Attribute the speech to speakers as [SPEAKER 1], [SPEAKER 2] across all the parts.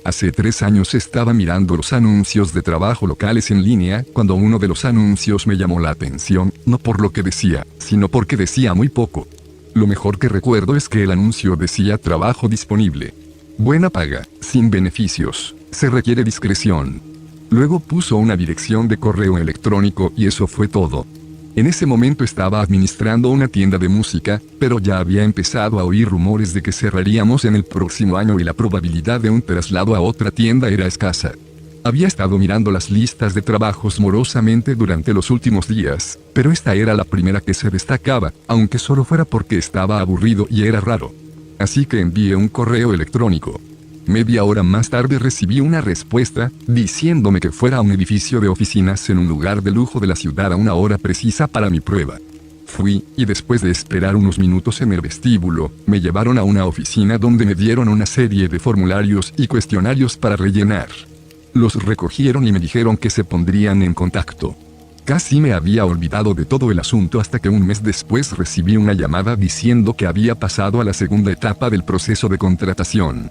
[SPEAKER 1] Hace 3 años estaba mirando los anuncios de trabajo locales en línea cuando uno de los anuncios me llamó la atención, no por lo que decía, sino porque decía muy poco. Lo mejor que recuerdo es que el anuncio decía trabajo disponible. Buena paga, sin beneficios, se requiere discreción. Luego puso una dirección de correo electrónico y eso fue todo. En ese momento estaba administrando una tienda de música, pero ya había empezado a oír rumores de que cerraríamos en el próximo año y la probabilidad de un traslado a otra tienda era escasa. Había estado mirando las listas de trabajos morosamente durante los últimos días, pero esta era la primera que se destacaba, aunque solo fuera porque estaba aburrido y era raro. Así que envié un correo electrónico. Media hora más tarde recibí una respuesta, diciéndome que fuera a un edificio de oficinas en un lugar de lujo de la ciudad a una hora precisa para mi prueba. Fui, y después de esperar unos minutos en el vestíbulo, me llevaron a una oficina donde me dieron una serie de formularios y cuestionarios para rellenar. Los recogieron y me dijeron que se pondrían en contacto. Casi me había olvidado de todo el asunto hasta que un mes después recibí una llamada diciendo que había pasado a la segunda etapa del proceso de contratación.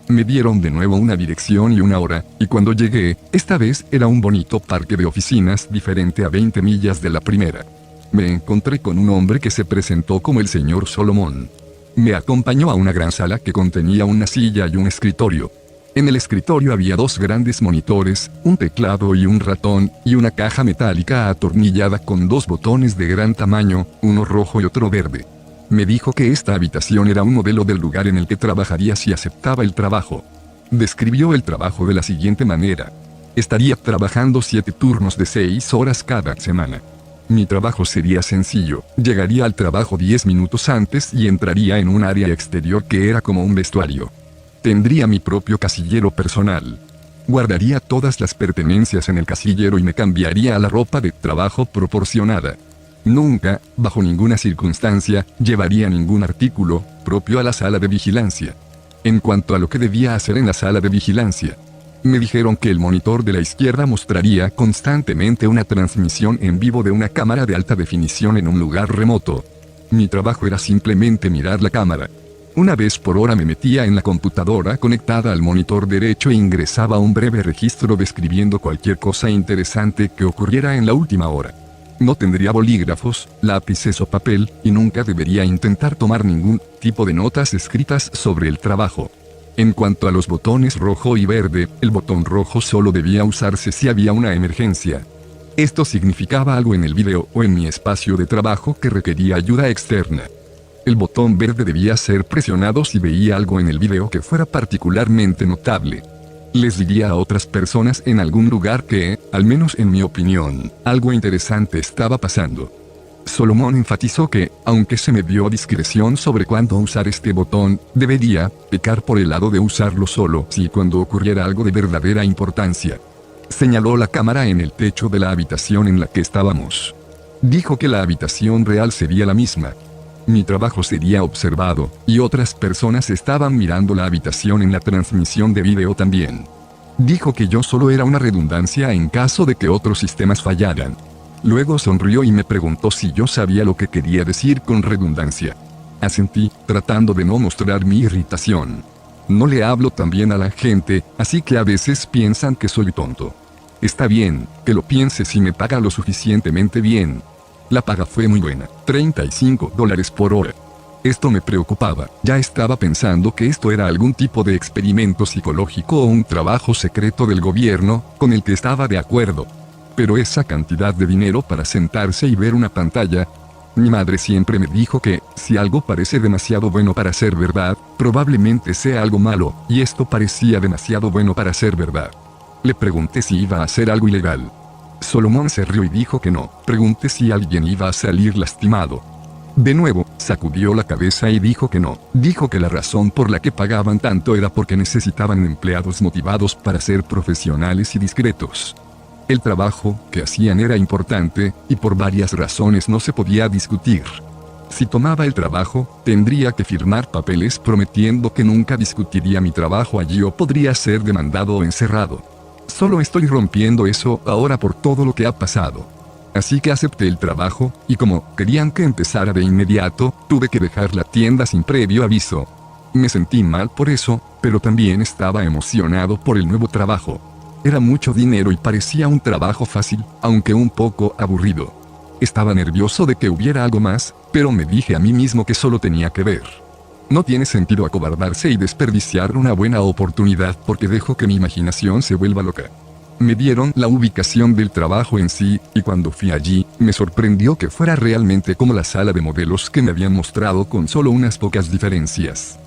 [SPEAKER 1] Me dieron de nuevo una dirección y una hora, y cuando llegué, esta vez era un bonito parque de oficinas diferente a 20 millas de la primera. Me encontré con un hombre que se presentó como el señor Solomon. Me acompañó a una gran sala que contenía una silla y un escritorio. En el escritorio había 2 grandes monitores, un teclado y un ratón, y una caja metálica atornillada con 2 botones de gran tamaño, uno rojo y otro verde. Me dijo que esta habitación era un modelo del lugar en el que trabajaría si aceptaba el trabajo. Describió el trabajo de la siguiente manera. Estaría trabajando 7 turnos de 6 horas cada semana. Mi trabajo sería sencillo, llegaría al trabajo 10 minutos antes y entraría en un área exterior que era como un vestuario. Tendría mi propio casillero personal. Guardaría todas las pertenencias en el casillero y me cambiaría a la ropa de trabajo proporcionada. Nunca, bajo ninguna circunstancia, llevaría ningún artículo propio a la sala de vigilancia. En cuanto a lo que debía hacer en la sala de vigilancia, me dijeron que el monitor de la izquierda mostraría constantemente una transmisión en vivo de una cámara de alta definición en un lugar remoto. Mi trabajo era simplemente mirar la cámara. Una vez por hora me metía en la computadora conectada al monitor derecho e ingresaba un breve registro describiendo cualquier cosa interesante que ocurriera en la última hora. No tendría bolígrafos, lápices o papel, y nunca debería intentar tomar ningún tipo de notas escritas sobre el trabajo. En cuanto a los botones rojo y verde, el botón rojo solo debía usarse si había una emergencia. Esto significaba algo en el video o en mi espacio de trabajo que requería ayuda externa. El botón verde debía ser presionado si veía algo en el video que fuera particularmente notable. Les diría a otras personas en algún lugar que, al menos en mi opinión, algo interesante estaba pasando. Solomon enfatizó que, aunque se me dio discreción sobre cuándo usar este botón, debería pecar por el lado de usarlo solo si cuando ocurriera algo de verdadera importancia. Señaló la cámara en el techo de la habitación en la que estábamos. Dijo que la habitación real sería la misma. Mi trabajo sería observado, y otras personas estaban mirando la habitación en la transmisión de video también. Dijo que yo solo era una redundancia en caso de que otros sistemas fallaran. Luego sonrió y me preguntó si yo sabía lo que quería decir con redundancia. Asentí, tratando de no mostrar mi irritación. No le hablo tan bien a la gente, así que a veces piensan que soy tonto. Está bien, que lo piense si me paga lo suficientemente bien. La paga fue muy buena, $35 por hora. Esto me preocupaba, ya estaba pensando que esto era algún tipo de experimento psicológico o un trabajo secreto del gobierno, con el que estaba de acuerdo. Pero esa cantidad de dinero para sentarse y ver una pantalla. Mi madre siempre me dijo que, si algo parece demasiado bueno para ser verdad, probablemente sea algo malo, y esto parecía demasiado bueno para ser verdad. Le pregunté si iba a hacer algo ilegal. Solomon se rió y dijo que no. Pregunté si alguien iba a salir lastimado. De nuevo, sacudió la cabeza y dijo que no. Dijo que la razón por la que pagaban tanto era porque necesitaban empleados motivados para ser profesionales y discretos. El trabajo que hacían era importante, y por varias razones no se podía discutir. Si tomaba el trabajo, tendría que firmar papeles prometiendo que nunca discutiría mi trabajo allí o podría ser demandado o encerrado. Solo estoy rompiendo eso ahora por todo lo que ha pasado. Así que acepté el trabajo, y como querían que empezara de inmediato, tuve que dejar la tienda sin previo aviso. Me sentí mal por eso, pero también estaba emocionado por el nuevo trabajo. Era mucho dinero y parecía un trabajo fácil, aunque un poco aburrido. Estaba nervioso de que hubiera algo más, pero me dije a mí mismo que solo tenía que ver. No tiene sentido acobardarse y desperdiciar una buena oportunidad porque dejo que mi imaginación se vuelva loca. Me dieron la ubicación del trabajo en sí, y cuando fui allí, me sorprendió que fuera realmente como la sala de modelos que me habían mostrado con solo unas pocas diferencias.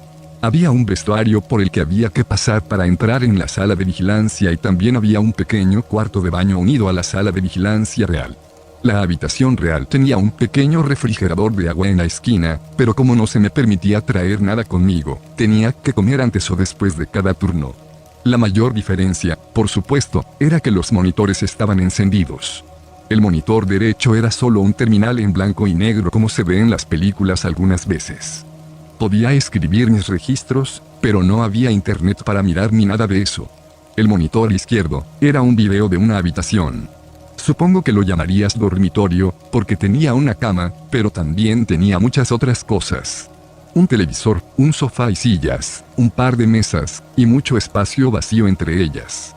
[SPEAKER 1] Había un vestuario por el que había que pasar para entrar en la sala de vigilancia y también había un pequeño cuarto de baño unido a la sala de vigilancia real. La habitación real tenía un pequeño refrigerador de agua en la esquina, pero como no se me permitía traer nada conmigo, tenía que comer antes o después de cada turno. La mayor diferencia, por supuesto, era que los monitores estaban encendidos. El monitor derecho era solo un terminal en blanco y negro como se ve en las películas algunas veces. Podía escribir mis registros, pero no había internet para mirar ni nada de eso. El monitor izquierdo era un video de una habitación. Supongo que lo llamarías dormitorio, porque tenía una cama, pero también tenía muchas otras cosas. Un televisor, un sofá y sillas, un par de mesas, y mucho espacio vacío entre ellas.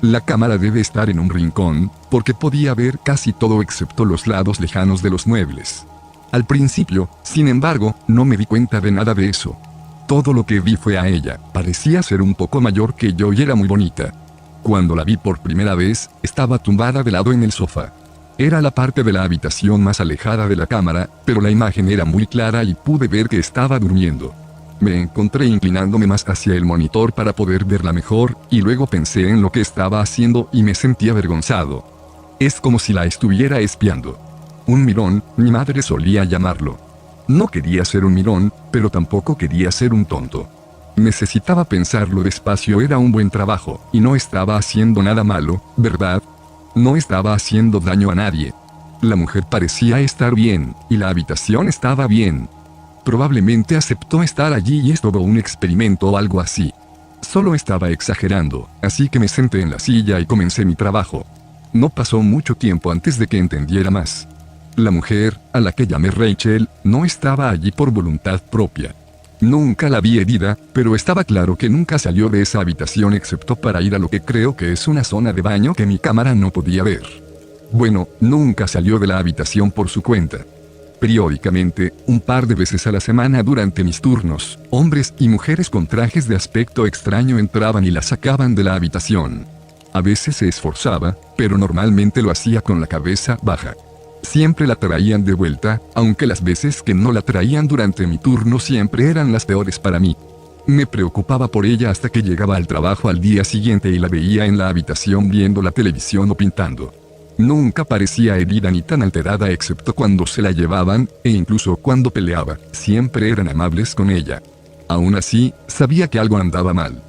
[SPEAKER 1] La cámara debe estar en un rincón, porque podía ver casi todo excepto los lados lejanos de los muebles. Al principio, sin embargo, no me di cuenta de nada de eso. Todo lo que vi fue a ella. Parecía ser un poco mayor que yo y era muy bonita. Cuando la vi por primera vez, estaba tumbada de lado en el sofá. Era la parte de la habitación más alejada de la cámara, pero la imagen era muy clara y pude ver que estaba durmiendo. Me encontré inclinándome más hacia el monitor para poder verla mejor, y luego pensé en lo que estaba haciendo y me sentí avergonzado. Es como si la estuviera espiando. Un mirón, mi madre solía llamarlo. No quería ser un mirón, pero tampoco quería ser un tonto. Necesitaba pensarlo despacio, era un buen trabajo, y no estaba haciendo nada malo, ¿verdad? No estaba haciendo daño a nadie. La mujer parecía estar bien, y la habitación estaba bien. Probablemente aceptó estar allí y es todo un experimento o algo así. Solo estaba exagerando, así que me senté en la silla y comencé mi trabajo. No pasó mucho tiempo antes de que entendiera más. La mujer, a la que llamé Rachel, no estaba allí por voluntad propia. Nunca la vi herida, pero estaba claro que nunca salió de esa habitación excepto para ir a lo que creo que es una zona de baño que mi cámara no podía ver. Bueno, nunca salió de la habitación por su cuenta. Periódicamente, un par de veces a la semana durante mis turnos, hombres y mujeres con trajes de aspecto extraño entraban y la sacaban de la habitación. A veces se esforzaba, pero normalmente lo hacía con la cabeza baja. Siempre la traían de vuelta, aunque las veces que no la traían durante mi turno siempre eran las peores para mí. Me preocupaba por ella hasta que llegaba al trabajo al día siguiente y la veía en la habitación viendo la televisión o pintando. Nunca parecía herida ni tan alterada excepto cuando se la llevaban, e incluso cuando peleaba, siempre eran amables con ella. Aún así, sabía que algo andaba mal.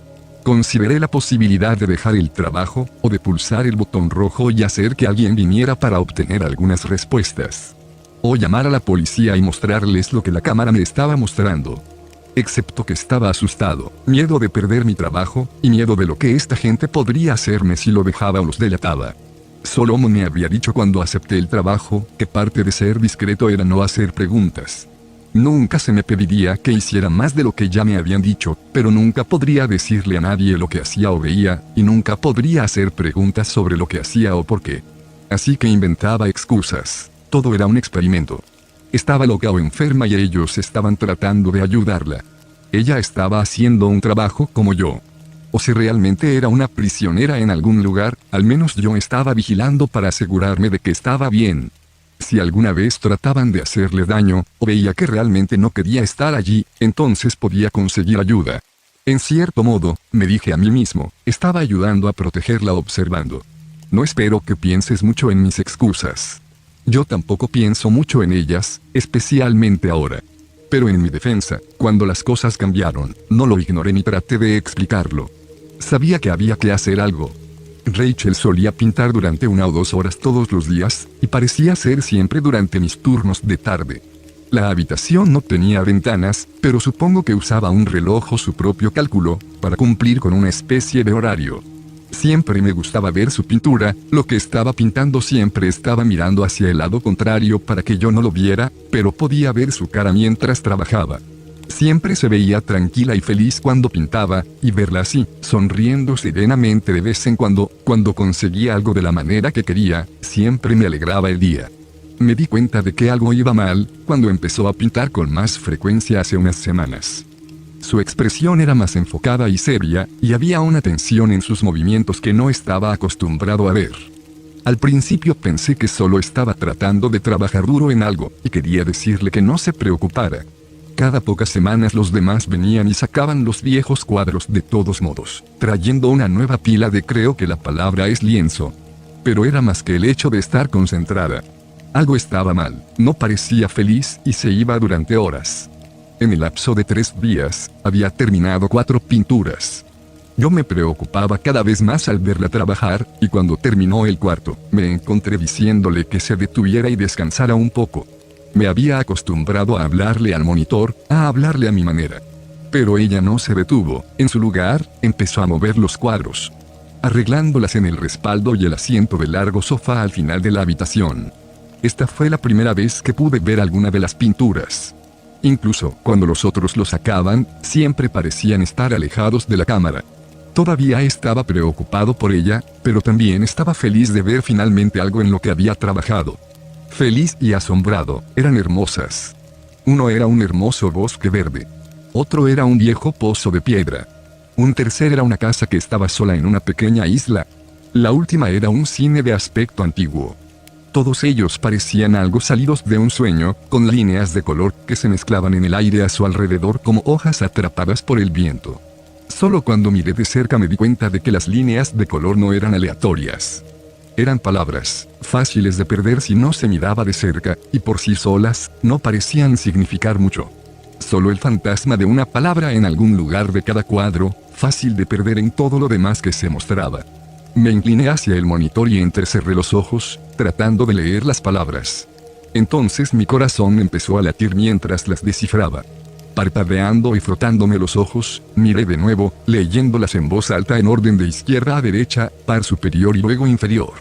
[SPEAKER 1] Consideré la posibilidad de dejar el trabajo, o de pulsar el botón rojo y hacer que alguien viniera para obtener algunas respuestas. O llamar a la policía y mostrarles lo que la cámara me estaba mostrando. Excepto que estaba asustado, miedo de perder mi trabajo, y miedo de lo que esta gente podría hacerme si lo dejaba o los delataba. Solomon me había dicho cuando acepté el trabajo, que parte de ser discreto era no hacer preguntas. Nunca se me pediría que hiciera más de lo que ya me habían dicho, pero nunca podría decirle a nadie lo que hacía o veía, y nunca podría hacer preguntas sobre lo que hacía o por qué. Así que inventaba excusas. Todo era un experimento. Estaba loca o enferma y ellos estaban tratando de ayudarla. Ella estaba haciendo un trabajo como yo. O si realmente era una prisionera en algún lugar, al menos yo estaba vigilando para asegurarme de que estaba bien. Si alguna vez trataban de hacerle daño, o veía que realmente no quería estar allí, entonces podía conseguir ayuda. En cierto modo, me dije a mí mismo, estaba ayudando a protegerla observando. No espero que pienses mucho en mis excusas. Yo tampoco pienso mucho en ellas, especialmente ahora. Pero en mi defensa, cuando las cosas cambiaron, no lo ignoré ni traté de explicarlo. Sabía que había que hacer algo. Rachel solía pintar durante 1 o 2 horas todos los días, y parecía ser siempre durante mis turnos de tarde. La habitación no tenía ventanas, pero supongo que usaba un reloj o su propio cálculo, para cumplir con una especie de horario. Siempre me gustaba ver su pintura, lo que estaba pintando siempre estaba mirando hacia el lado contrario para que yo no lo viera, pero podía ver su cara mientras trabajaba. Siempre se veía tranquila y feliz cuando pintaba, y verla así, sonriendo serenamente de vez en cuando conseguía algo de la manera que quería, siempre me alegraba el día. Me di cuenta de que algo iba mal, cuando empezó a pintar con más frecuencia hace unas semanas. Su expresión era más enfocada y seria, y había una tensión en sus movimientos que no estaba acostumbrado a ver. Al principio pensé que solo estaba tratando de trabajar duro en algo, y quería decirle que no se preocupara. Cada pocas semanas los demás venían y sacaban los viejos cuadros de todos modos, trayendo una nueva pila de, creo que la palabra es lienzo. Pero era más que el hecho de estar concentrada. Algo estaba mal, no parecía feliz y se iba durante horas. En el lapso de 3 días, había terminado 4 pinturas. Yo me preocupaba cada vez más al verla trabajar, y cuando terminó el cuarto, me encontré diciéndole que se detuviera y descansara un poco. Me había acostumbrado a hablarle al monitor, a hablarle a mi manera. Pero ella no se detuvo, en su lugar, empezó a mover los cuadros, arreglándolas en el respaldo y el asiento del largo sofá al final de la habitación. Esta fue la primera vez que pude ver alguna de las pinturas. Incluso cuando los otros lo sacaban, siempre parecían estar alejados de la cámara. Todavía estaba preocupado por ella, pero también estaba feliz de ver finalmente algo en lo que había trabajado. Feliz y asombrado, eran hermosas. Uno era un hermoso bosque verde. Otro era un viejo pozo de piedra. Un tercer era una casa que estaba sola en una pequeña isla. La última era un cine de aspecto antiguo. Todos ellos parecían algo salidos de un sueño, con líneas de color que se mezclaban en el aire a su alrededor como hojas atrapadas por el viento. Solo cuando miré de cerca me di cuenta de que las líneas de color no eran aleatorias. Eran palabras, fáciles de perder si no se miraba de cerca, y por sí solas, no parecían significar mucho. Solo el fantasma de una palabra en algún lugar de cada cuadro, fácil de perder en todo lo demás que se mostraba. Me incliné hacia el monitor y entrecerré los ojos, tratando de leer las palabras. Entonces mi corazón empezó a latir mientras las descifraba. Parpadeando y frotándome los ojos, miré de nuevo, leyéndolas en voz alta en orden de izquierda a derecha, par superior y luego inferior.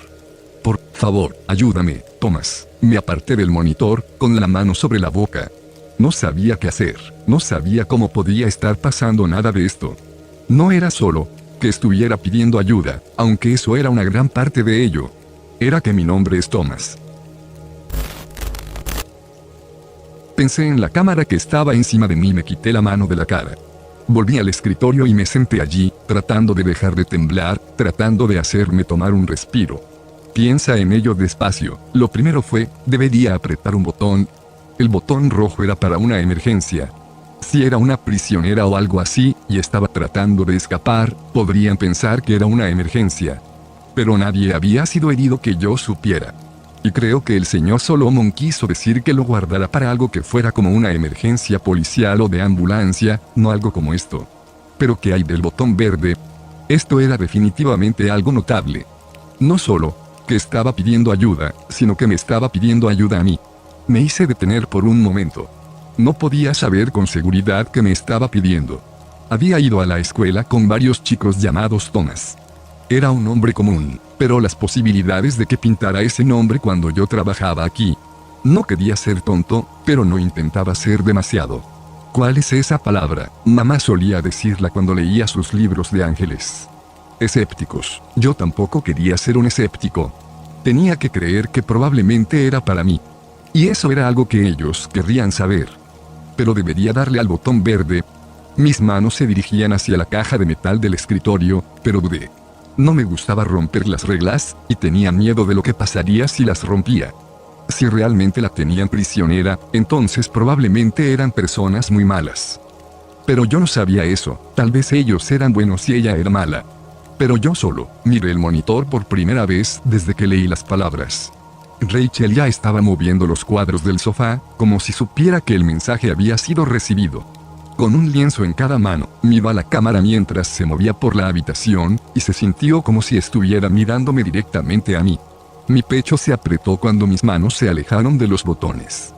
[SPEAKER 1] Por favor, ayúdame, Thomas. Me aparté del monitor, con la mano sobre la boca. No sabía qué hacer, no sabía cómo podía estar pasando nada de esto. No era solo que estuviera pidiendo ayuda, aunque eso era una gran parte de ello. Era que mi nombre es Thomas. Pensé en la cámara que estaba encima de mí y me quité la mano de la cara. Volví al escritorio y me senté allí, tratando de dejar de temblar, tratando de hacerme tomar un respiro. Piensa en ello despacio. Lo primero fue, debería apretar un botón. El botón rojo era para una emergencia. Si era una prisionera o algo así, y estaba tratando de escapar, podrían pensar que era una emergencia. Pero nadie había sido herido que yo supiera. Y creo que el señor Solomon quiso decir que lo guardara para algo que fuera como una emergencia policial o de ambulancia, no algo como esto. Pero ¿qué hay del botón verde? Esto era definitivamente algo notable. No solo que estaba pidiendo ayuda, sino que me estaba pidiendo ayuda a mí. Me hice detener por un momento. No podía saber con seguridad qué me estaba pidiendo. Había ido a la escuela con varios chicos llamados Thomas. Era un nombre común, pero las posibilidades de que pintara ese nombre cuando yo trabajaba aquí. No quería ser tonto, pero no intentaba ser demasiado. ¿Cuál es esa palabra? Mamá solía decirla cuando leía sus libros de ángeles. Escépticos. Yo tampoco quería ser un escéptico. Tenía que creer que probablemente era para mí. Y eso era algo que ellos querrían saber. Pero debería darle al botón verde. Mis manos se dirigían hacia la caja de metal del escritorio, pero dudé. No me gustaba romper las reglas, y tenía miedo de lo que pasaría si las rompía. Si realmente la tenían prisionera, entonces probablemente eran personas muy malas. Pero yo no sabía eso, tal vez ellos eran buenos y ella era mala. Pero yo solo miré el monitor por primera vez desde que leí las palabras. Rachel ya estaba moviendo los cuadros del sofá, como si supiera que el mensaje había sido recibido. Con un lienzo en cada mano, miró a la cámara mientras se movía por la habitación, y se sintió como si estuviera mirándome directamente a mí. Mi pecho se apretó cuando mis manos se alejaron de los botones.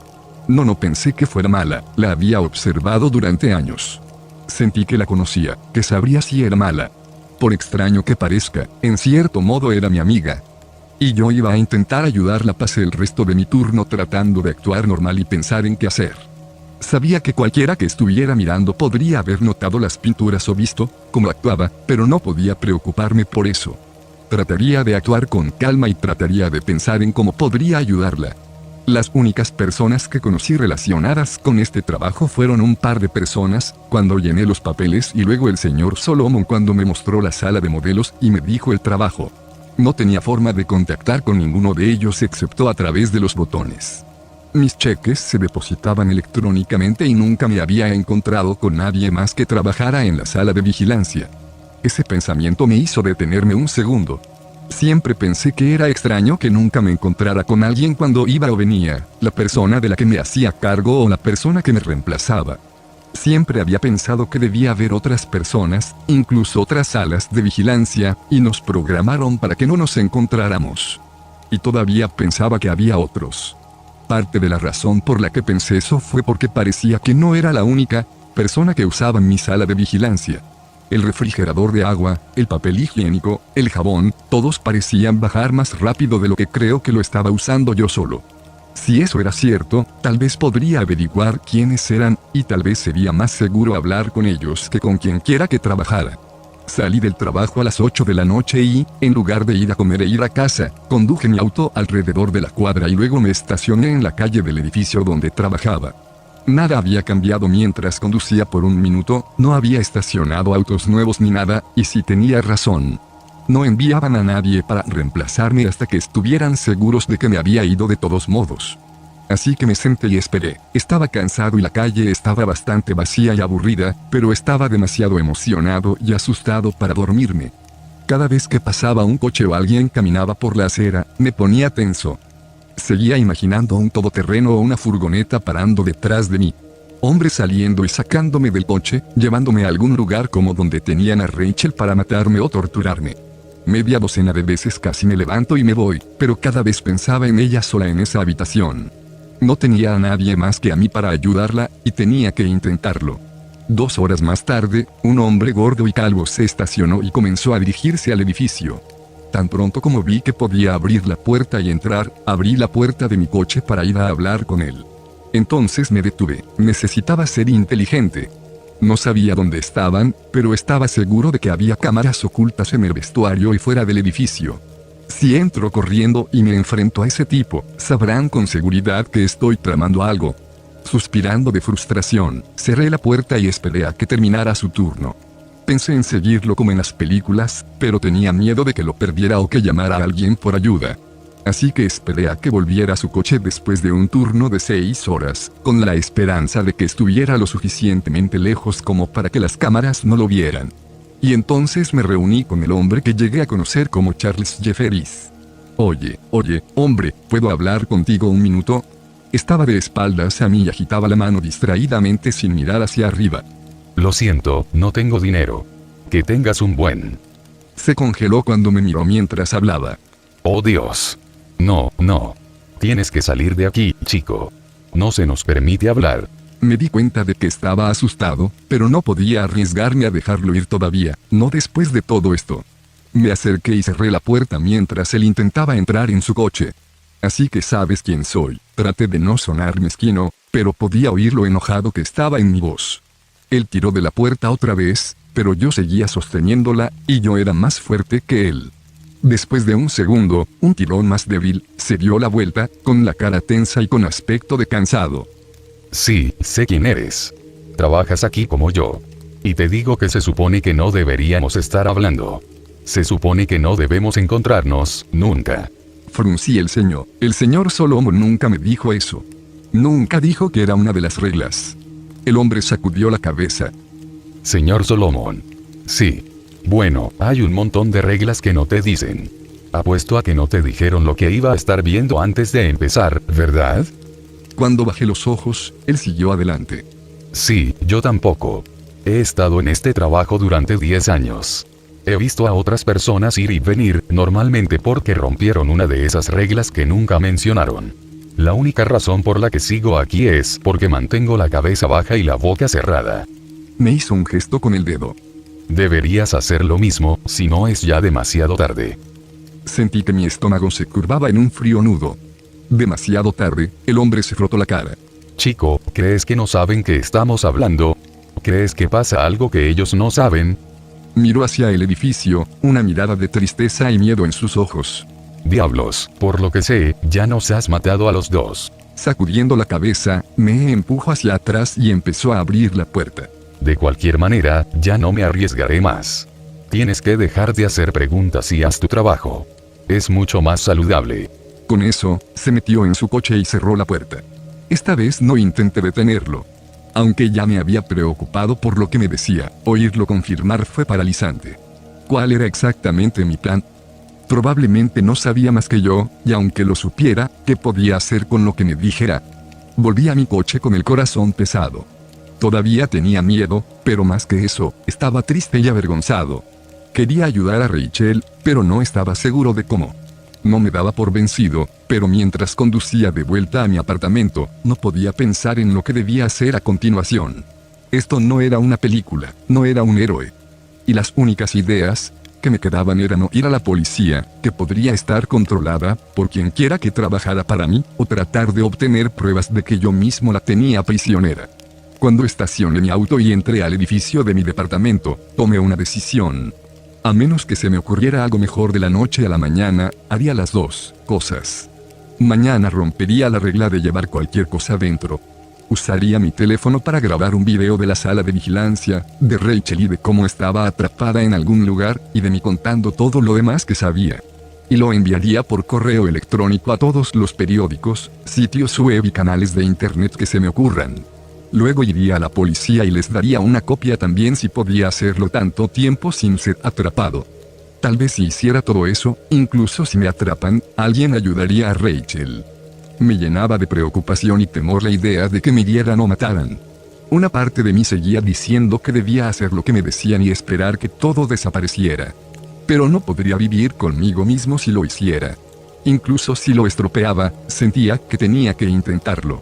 [SPEAKER 1] No pensé que fuera mala, la había observado durante años. Sentí que la conocía, que sabría si era mala. Por extraño que parezca, en cierto modo era mi amiga. Y yo iba a intentar ayudarla. Pasé el resto de mi turno tratando de actuar normal y pensar en qué hacer. Sabía que cualquiera que estuviera mirando podría haber notado las pinturas o visto cómo actuaba, pero no podía preocuparme por eso. Trataría de actuar con calma y trataría de pensar en cómo podría ayudarla. Las únicas personas que conocí relacionadas con este trabajo fueron un par de personas, cuando llené los papeles, y luego el señor Solomon cuando me mostró la sala de modelos y me dijo el trabajo. No tenía forma de contactar con ninguno de ellos excepto a través de los botones. Mis cheques se depositaban electrónicamente y nunca me había encontrado con nadie más que trabajara en la sala de vigilancia. Ese pensamiento me hizo detenerme un segundo. Siempre pensé que era extraño que nunca me encontrara con alguien cuando iba o venía, la persona de la que me hacía cargo o la persona que me reemplazaba. Siempre había pensado que debía haber otras personas, incluso otras salas de vigilancia, y nos programaron para que no nos encontráramos. Y todavía pensaba que había otros. Parte de la razón por la que pensé eso fue porque parecía que no era la única persona que usaba mi sala de vigilancia. El refrigerador de agua, el papel higiénico, el jabón, todos parecían bajar más rápido de lo que creo que lo estaba usando yo solo. Si eso era cierto, tal vez podría averiguar quiénes eran, y tal vez sería más seguro hablar con ellos que con quien quiera que trabajara. Salí del trabajo a las 8 de la noche y, en lugar de ir a comer e ir a casa, conduje mi auto alrededor de la cuadra y luego me estacioné en la calle del edificio donde trabajaba. Nada había cambiado mientras conducía por un minuto, no había estacionado autos nuevos ni nada, y si tenía razón. No enviaban a nadie para reemplazarme hasta que estuvieran seguros de que me había ido de todos modos. Así que me senté y esperé. Estaba cansado y la calle estaba bastante vacía y aburrida, pero estaba demasiado emocionado y asustado para dormirme. Cada vez que pasaba un coche o alguien caminaba por la acera, me ponía tenso. Seguía imaginando un todoterreno o una furgoneta parando detrás de mí. Hombres saliendo y sacándome del coche, llevándome a algún lugar como donde tenían a Rachel para matarme o torturarme. Media docena de veces casi me levanto y me voy, pero cada vez pensaba en ella sola en esa habitación. No tenía a nadie más que a mí para ayudarla, y tenía que intentarlo. 2 horas más tarde, un hombre gordo y calvo se estacionó y comenzó a dirigirse al edificio. Tan pronto como vi que podía abrir la puerta y entrar, abrí la puerta de mi coche para ir a hablar con él. Entonces me detuve. Necesitaba ser inteligente. No sabía dónde estaban, pero estaba seguro de que había cámaras ocultas en el vestuario y fuera del edificio. Si entro corriendo y me enfrento a ese tipo, sabrán con seguridad que estoy tramando algo. Suspirando de frustración, cerré la puerta y esperé a que terminara su turno. Pensé en seguirlo como en las películas, pero tenía miedo de que lo perdiera o que llamara a alguien por ayuda. Así que esperé a que volviera a su coche después de un turno de 6 horas, con la esperanza de que estuviera lo suficientemente lejos como para que las cámaras no lo vieran. Y entonces me reuní con el hombre que llegué a conocer como Charles Jefferies. Oye, hombre, ¿puedo hablar contigo un minuto? Estaba de espaldas a mí y agitaba la mano distraídamente sin mirar hacia arriba.
[SPEAKER 2] Lo siento, no tengo dinero. Que tengas un buen.
[SPEAKER 1] Se congeló cuando me miró mientras hablaba.
[SPEAKER 2] Oh Dios. No. Tienes que salir de aquí, chico. No se nos permite hablar.
[SPEAKER 1] Me di cuenta de que estaba asustado, pero no podía arriesgarme a dejarlo ir todavía, no después de todo esto. Me acerqué y cerré la puerta mientras él intentaba entrar en su coche. Así que sabes quién soy. Traté de no sonar mezquino, pero podía oír lo enojado que estaba en mi voz. Él tiró de la puerta otra vez, pero yo seguía sosteniéndola, y yo era más fuerte que él. Después de un segundo, un tirón más débil, se dio la vuelta, con la cara tensa y con aspecto de cansado.
[SPEAKER 2] Sí, sé quién eres. Trabajas aquí como yo. Y te digo que se supone que no deberíamos estar hablando. Se supone que no debemos encontrarnos, nunca.
[SPEAKER 1] Fruncí el ceño. El señor Solomon nunca me dijo eso. Nunca dijo que era una de las reglas. El hombre sacudió la cabeza.
[SPEAKER 2] Señor Solomon. Sí. Bueno, hay un montón de reglas que no te dicen. Apuesto a que no te dijeron lo que iba a estar viendo antes de empezar, ¿verdad?
[SPEAKER 1] Cuando bajé los ojos, él siguió adelante.
[SPEAKER 2] Sí, yo tampoco. He estado en este trabajo durante 10 años. He visto a otras personas ir y venir, normalmente porque rompieron una de esas reglas que nunca mencionaron. La única razón por la que sigo aquí es porque mantengo la cabeza baja y la boca cerrada.
[SPEAKER 1] Me hizo un gesto con el dedo.
[SPEAKER 2] Deberías hacer lo mismo, si no es ya demasiado tarde.
[SPEAKER 1] Sentí que mi estómago se curvaba en un frío nudo. Demasiado tarde, el hombre se frotó la cara.
[SPEAKER 2] Chico, ¿crees que no saben que estamos hablando? ¿Crees que pasa algo que ellos no saben?
[SPEAKER 1] Miró hacia el edificio, una mirada de tristeza y miedo en sus ojos.
[SPEAKER 2] Diablos, por lo que sé, ya nos has matado a los dos.
[SPEAKER 1] Sacudiendo la cabeza, me empujó hacia atrás y empezó a abrir la puerta.
[SPEAKER 2] De cualquier manera, ya no me arriesgaré más. Tienes que dejar de hacer preguntas y haz tu trabajo. Es mucho más saludable.
[SPEAKER 1] Con eso, se metió en su coche y cerró la puerta. Esta vez no intenté detenerlo. Aunque ya me había preocupado por lo que me decía, oírlo confirmar fue paralizante. ¿Cuál era exactamente mi plan? Probablemente no sabía más que yo, y aunque lo supiera, ¿qué podía hacer con lo que me dijera? Volví a mi coche con el corazón pesado. Todavía tenía miedo, pero más que eso, estaba triste y avergonzado. Quería ayudar a Rachel, pero no estaba seguro de cómo. No me daba por vencido, pero mientras conducía de vuelta a mi apartamento, no podía pensar en lo que debía hacer a continuación. Esto no era una película, no era un héroe. Y las únicas ideas que me quedaban eran o ir a la policía, que podría estar controlada por quien quiera que trabajara para mí, o tratar de obtener pruebas de que yo mismo la tenía prisionera. Cuando estacioné mi auto y entré al edificio de mi departamento, tomé una decisión. A menos que se me ocurriera algo mejor de la noche a la mañana, haría las dos cosas. Mañana rompería la regla de llevar cualquier cosa dentro. Usaría mi teléfono para grabar un video de la sala de vigilancia, de Rachel y de cómo estaba atrapada en algún lugar, y de mí contando todo lo demás que sabía. Y lo enviaría por correo electrónico a todos los periódicos, sitios web y canales de internet que se me ocurran. Luego iría a la policía y les daría una copia también si podía hacerlo tanto tiempo sin ser atrapado. Tal vez si hiciera todo eso, incluso si me atrapan, alguien ayudaría a Rachel. Me llenaba de preocupación y temor la idea de que me hieran o mataran. Una parte de mí seguía diciendo que debía hacer lo que me decían y esperar que todo desapareciera. Pero no podría vivir conmigo mismo si lo hiciera. Incluso si lo estropeaba, sentía que tenía que intentarlo.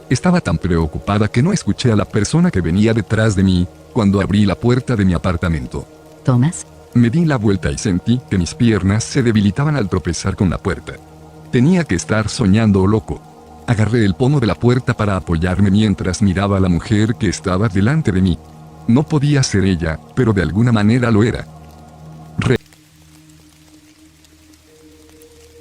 [SPEAKER 1] Estaba tan preocupada que no escuché a la persona que venía detrás de mí, cuando abrí la puerta de mi apartamento.
[SPEAKER 3] ¿Thomas?
[SPEAKER 1] Me di la vuelta y sentí que mis piernas se debilitaban al tropezar con la puerta. Tenía que estar soñando o loco. Agarré el pomo de la puerta para apoyarme mientras miraba a la mujer que estaba delante de mí. No podía ser ella, pero de alguna manera lo era.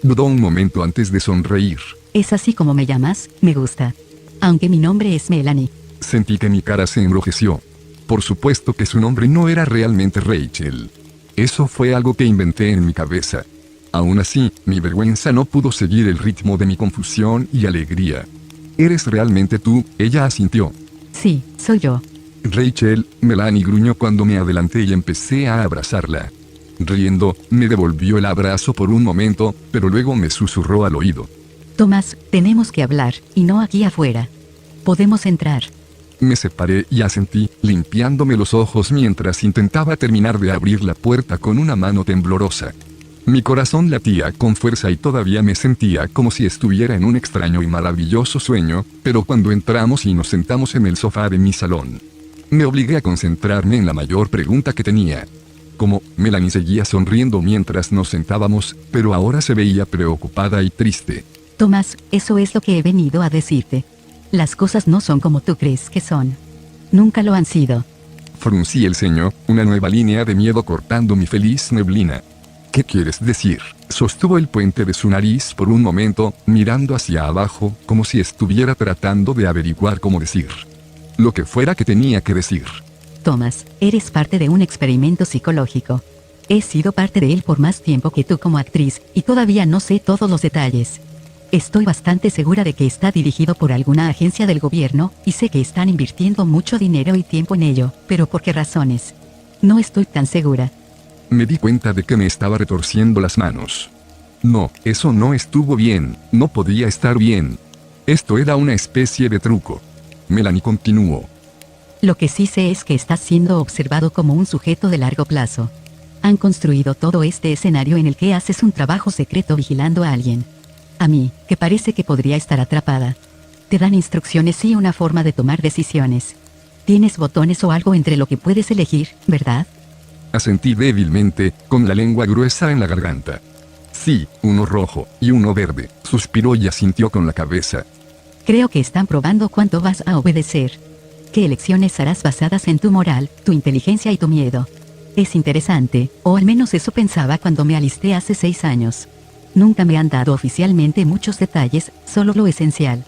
[SPEAKER 1] Dudó un momento antes de sonreír.
[SPEAKER 3] ¿Es así como me llamas? Me gusta. Aunque mi nombre es Melanie.
[SPEAKER 1] Sentí que mi cara se enrojeció. Por supuesto que su nombre no era realmente Rachel. Eso fue algo que inventé en mi cabeza. Aún así, mi vergüenza no pudo seguir el ritmo de mi confusión y alegría. ¿Eres realmente tú? Ella asintió.
[SPEAKER 3] Sí, soy yo.
[SPEAKER 1] Rachel, Melanie gruñó cuando me adelanté y empecé a abrazarla. Riendo, me devolvió el abrazo por un momento, pero luego me susurró al oído.
[SPEAKER 3] Thomas, tenemos que hablar, y no aquí afuera. Podemos entrar.
[SPEAKER 1] Me separé y asentí, limpiándome los ojos mientras intentaba terminar de abrir la puerta con una mano temblorosa. Mi corazón latía con fuerza y todavía me sentía como si estuviera en un extraño y maravilloso sueño, pero cuando entramos y nos sentamos en el sofá de mi salón, me obligué a concentrarme en la mayor pregunta que tenía. Como Melanie seguía sonriendo mientras nos sentábamos, pero ahora se veía preocupada y triste.
[SPEAKER 3] Thomas, eso es lo que he venido a decirte. Las cosas no son como tú crees que son. Nunca lo han sido.
[SPEAKER 1] Fruncí el ceño, una nueva línea de miedo cortando mi feliz neblina. ¿Qué quieres decir? Sostuvo el puente de su nariz por un momento, mirando hacia abajo, como si estuviera tratando de averiguar cómo decir lo que fuera que tenía que decir.
[SPEAKER 3] Thomas, eres parte de un experimento psicológico. He sido parte de él por más tiempo que tú como actriz, y todavía no sé todos los detalles. Estoy bastante segura de que está dirigido por alguna agencia del gobierno, y sé que están invirtiendo mucho dinero y tiempo en ello, pero ¿por qué razones? No estoy tan segura.
[SPEAKER 1] Me di cuenta de que me estaba retorciendo las manos. No, eso no estuvo bien, no podía estar bien. Esto era una especie de truco. Melanie continuó.
[SPEAKER 3] Lo que sí sé es que estás siendo observado como un sujeto de largo plazo. Han construido todo este escenario en el que haces un trabajo secreto vigilando a alguien. A mí, que parece que podría estar atrapada. Te dan instrucciones y una forma de tomar decisiones. Tienes botones o algo entre lo que puedes elegir, ¿verdad?
[SPEAKER 1] Asentí débilmente, con la lengua gruesa en la garganta. Sí, uno rojo, y uno verde, suspiró y asintió con la cabeza.
[SPEAKER 3] Creo que están probando cuánto vas a obedecer. ¿Qué elecciones harás basadas en tu moral, tu inteligencia y tu miedo? Es interesante, o al menos eso pensaba cuando me alisté hace 6 años. Nunca me han dado oficialmente muchos detalles, solo lo esencial.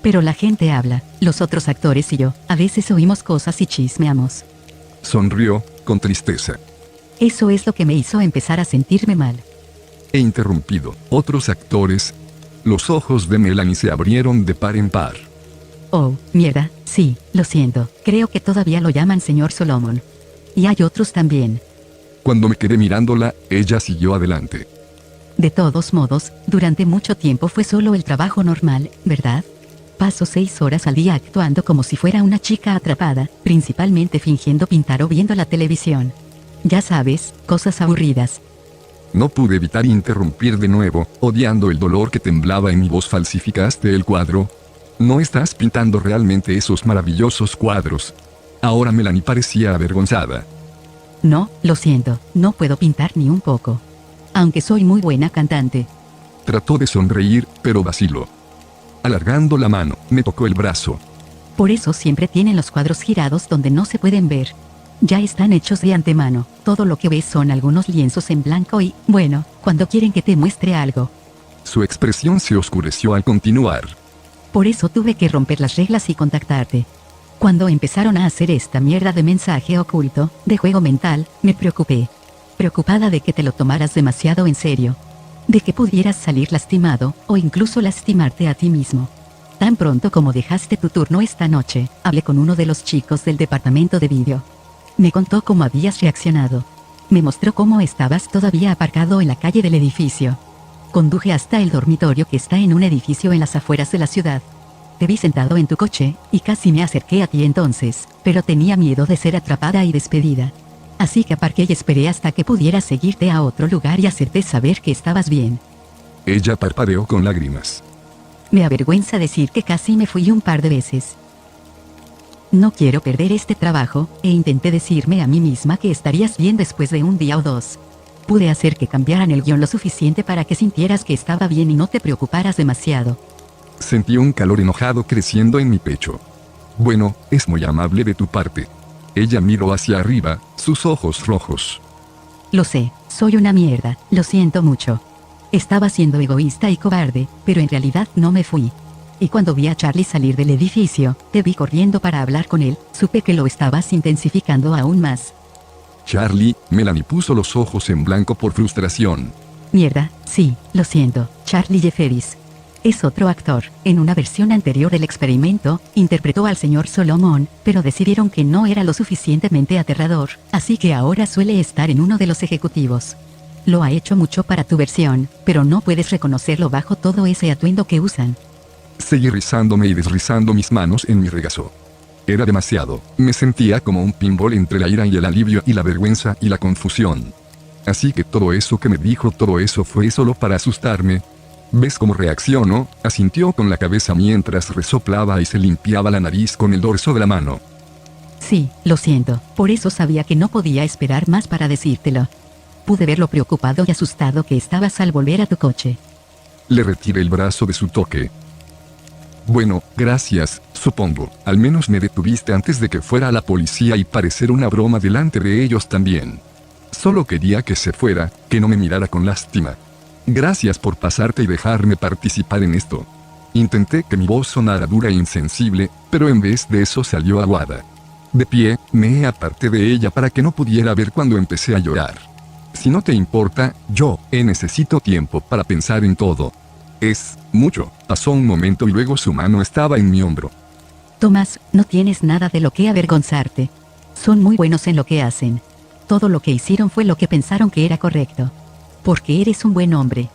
[SPEAKER 3] Pero la gente habla, los otros actores y yo, a veces oímos cosas y chismeamos.
[SPEAKER 1] Sonrió, con tristeza.
[SPEAKER 3] Eso es lo que me hizo empezar a sentirme mal.
[SPEAKER 1] He interrumpido. Otros actores. Los ojos de Melanie se abrieron de par en par.
[SPEAKER 3] Oh, mierda, sí, lo siento, creo que todavía lo llaman señor Solomon. Y hay otros también.
[SPEAKER 1] Cuando me quedé mirándola, ella siguió adelante.
[SPEAKER 3] De todos modos, durante mucho tiempo fue solo el trabajo normal, ¿verdad? Paso 6 horas al día actuando como si fuera una chica atrapada, principalmente fingiendo pintar o viendo la televisión. Ya sabes, cosas aburridas.
[SPEAKER 1] No pude evitar interrumpir de nuevo, odiando el dolor que temblaba en mi voz. ¿Falsificaste el cuadro? ¿No estás pintando realmente esos maravillosos cuadros? Ahora Melanie parecía avergonzada.
[SPEAKER 3] No, lo siento, no puedo pintar ni un poco. Aunque soy muy buena cantante.
[SPEAKER 1] Trató de sonreír, pero vaciló. Alargando la mano, me tocó el brazo.
[SPEAKER 3] Por eso siempre tienen los cuadros girados donde no se pueden ver. Ya están hechos de antemano, todo lo que ves son algunos lienzos en blanco y, bueno, cuando quieren que te muestre algo.
[SPEAKER 1] Su expresión se oscureció al continuar.
[SPEAKER 3] Por eso tuve que romper las reglas y contactarte. Cuando empezaron a hacer esta mierda de mensaje oculto, de juego mental, me preocupé. Preocupada de que te lo tomaras demasiado en serio. De que pudieras salir lastimado, o incluso lastimarte a ti mismo. Tan pronto como dejaste tu turno esta noche, hablé con uno de los chicos del departamento de vídeo. Me contó cómo habías reaccionado. Me mostró cómo estabas todavía aparcado en la calle del edificio. Conduje hasta el dormitorio que está en un edificio en las afueras de la ciudad. Te vi sentado en tu coche, y casi me acerqué a ti entonces, pero tenía miedo de ser atrapada y despedida. Así que aparqué y esperé hasta que pudiera seguirte a otro lugar y hacerte saber que estabas bien.
[SPEAKER 1] Ella parpadeó con lágrimas.
[SPEAKER 3] Me avergüenza decir que casi me fui un par de veces. No quiero perder este trabajo, e intenté decirme a mí misma que estarías bien después de un día o 2. Pude hacer que cambiaran el guión lo suficiente para que sintieras que estaba bien y no te preocuparas demasiado.
[SPEAKER 1] Sentí un calor enojado creciendo en mi pecho. Bueno, es muy amable de tu parte. Ella miró hacia arriba, sus ojos rojos.
[SPEAKER 3] Lo sé, soy una mierda, lo siento mucho. Estaba siendo egoísta y cobarde, pero en realidad no me fui. Y cuando vi a Charlie salir del edificio, te vi corriendo para hablar con él, supe que lo estabas intensificando aún más.
[SPEAKER 1] Charlie, Melanie puso los ojos en blanco por frustración.
[SPEAKER 3] Mierda, sí, lo siento, Charlie Jefferies. Es otro actor. En una versión anterior del experimento, interpretó al señor Solomon, pero decidieron que no era lo suficientemente aterrador, así que ahora suele estar en uno de los ejecutivos. Lo ha hecho mucho para tu versión, pero no puedes reconocerlo bajo todo ese atuendo que usan.
[SPEAKER 1] Seguí rizándome y desrizando mis manos en mi regazo. Era demasiado. Me sentía como un pinball entre la ira y el alivio y la vergüenza y la confusión. Así que todo eso que me dijo, todo eso fue solo para asustarme. ¿Ves cómo reaccionó? Asintió con la cabeza mientras resoplaba y se limpiaba la nariz con el dorso de la mano.
[SPEAKER 3] Sí, lo siento, por eso sabía que no podía esperar más para decírtelo. Pude ver lo preocupado y asustado que estabas al volver a tu coche.
[SPEAKER 1] Le retiré el brazo de su toque. Bueno, gracias, supongo. Al menos me detuviste antes de que fuera a la policía y parecer una broma delante de ellos también. Solo quería que se fuera, que no me mirara con lástima. Gracias por pasarte y dejarme participar en esto. Intenté que mi voz sonara dura e insensible, pero en vez de eso salió aguada. De pie, me aparté de ella para que no pudiera ver cuando empecé a llorar. Si no te importa, yo necesito tiempo para pensar en todo. Es mucho. Pasó un momento y luego su mano estaba en mi hombro.
[SPEAKER 3] Tomás, no tienes nada de lo que avergonzarte. Son muy buenos en lo que hacen. Todo lo que hicieron fue lo que pensaron que era correcto. Porque eres un buen hombre.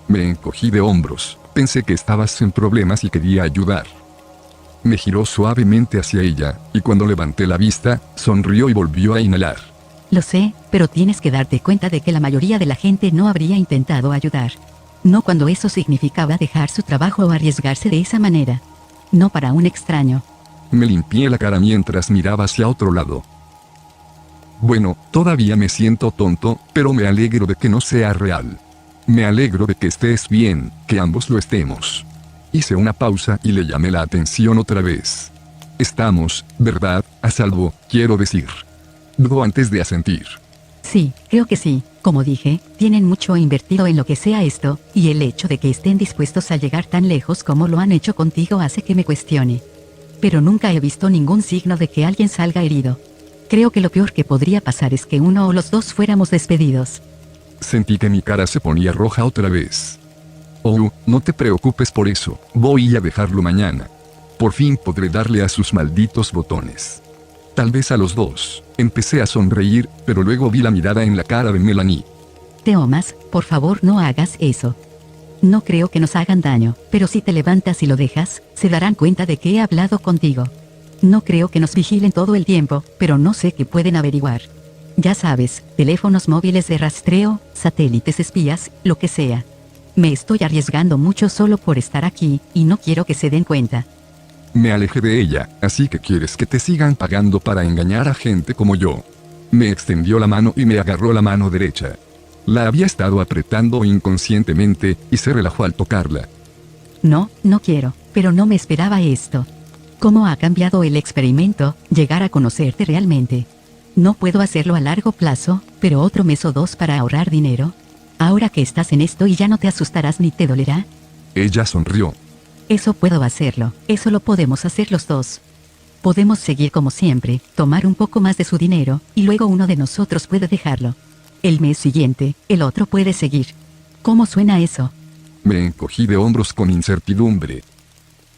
[SPEAKER 1] Me encogí de hombros. Pensé que estabas en problemas y quería ayudar. Me giró suavemente hacia ella, y cuando levanté la vista, sonrió y volvió a inhalar.
[SPEAKER 3] Lo sé, pero tienes que darte cuenta de que la mayoría de la gente no habría intentado ayudar. No cuando eso significaba dejar su trabajo o arriesgarse de esa manera. No para un extraño.
[SPEAKER 1] Me limpié la cara mientras miraba hacia otro lado. Bueno, todavía me siento tonto, pero me alegro de que no sea real. Me alegro de que estés bien, que ambos lo estemos. Hice una pausa y le llamé la atención otra vez. Estamos, ¿verdad?, a salvo, quiero decir. Dudó antes de asentir.
[SPEAKER 3] Sí, creo que sí. Como dije, tienen mucho invertido en lo que sea esto, y el hecho de que estén dispuestos a llegar tan lejos como lo han hecho contigo hace que me cuestione. Pero nunca he visto ningún signo de que alguien salga herido. Creo que lo peor que podría pasar es que uno o los dos fuéramos despedidos.
[SPEAKER 1] Sentí que mi cara se ponía roja otra vez. Oh, no te preocupes por eso, voy a dejarlo mañana. Por fin podré darle a sus malditos botones. Tal vez a los dos. Empecé a sonreír, pero luego vi la mirada en la cara de Melanie.
[SPEAKER 3] Thomas, por favor no hagas eso. No creo que nos hagan daño, pero si te levantas y lo dejas, se darán cuenta de que he hablado contigo. No creo que nos vigilen todo el tiempo, pero no sé qué pueden averiguar. Ya sabes, teléfonos móviles de rastreo, satélites espías, lo que sea. Me estoy arriesgando mucho solo por estar aquí, y no quiero que se den cuenta.
[SPEAKER 1] Me alejé de ella, así que quieres que te sigan pagando para engañar a gente como yo. Me extendió la mano y me agarró la mano derecha. La había estado apretando inconscientemente, y se relajó al tocarla.
[SPEAKER 3] No, no quiero, pero no me esperaba esto. ¿Cómo ha cambiado el experimento, llegar a conocerte realmente? No puedo hacerlo a largo plazo, pero otro mes o dos para ahorrar dinero. Ahora que estás en esto y ya no te asustarás ni te dolerá.
[SPEAKER 1] Ella sonrió.
[SPEAKER 3] Eso puedo hacerlo, eso lo podemos hacer los dos. Podemos seguir como siempre, tomar un poco más de su dinero, y luego uno de nosotros puede dejarlo. El mes siguiente, el otro puede seguir. ¿Cómo suena eso?
[SPEAKER 1] Me encogí de hombros con incertidumbre.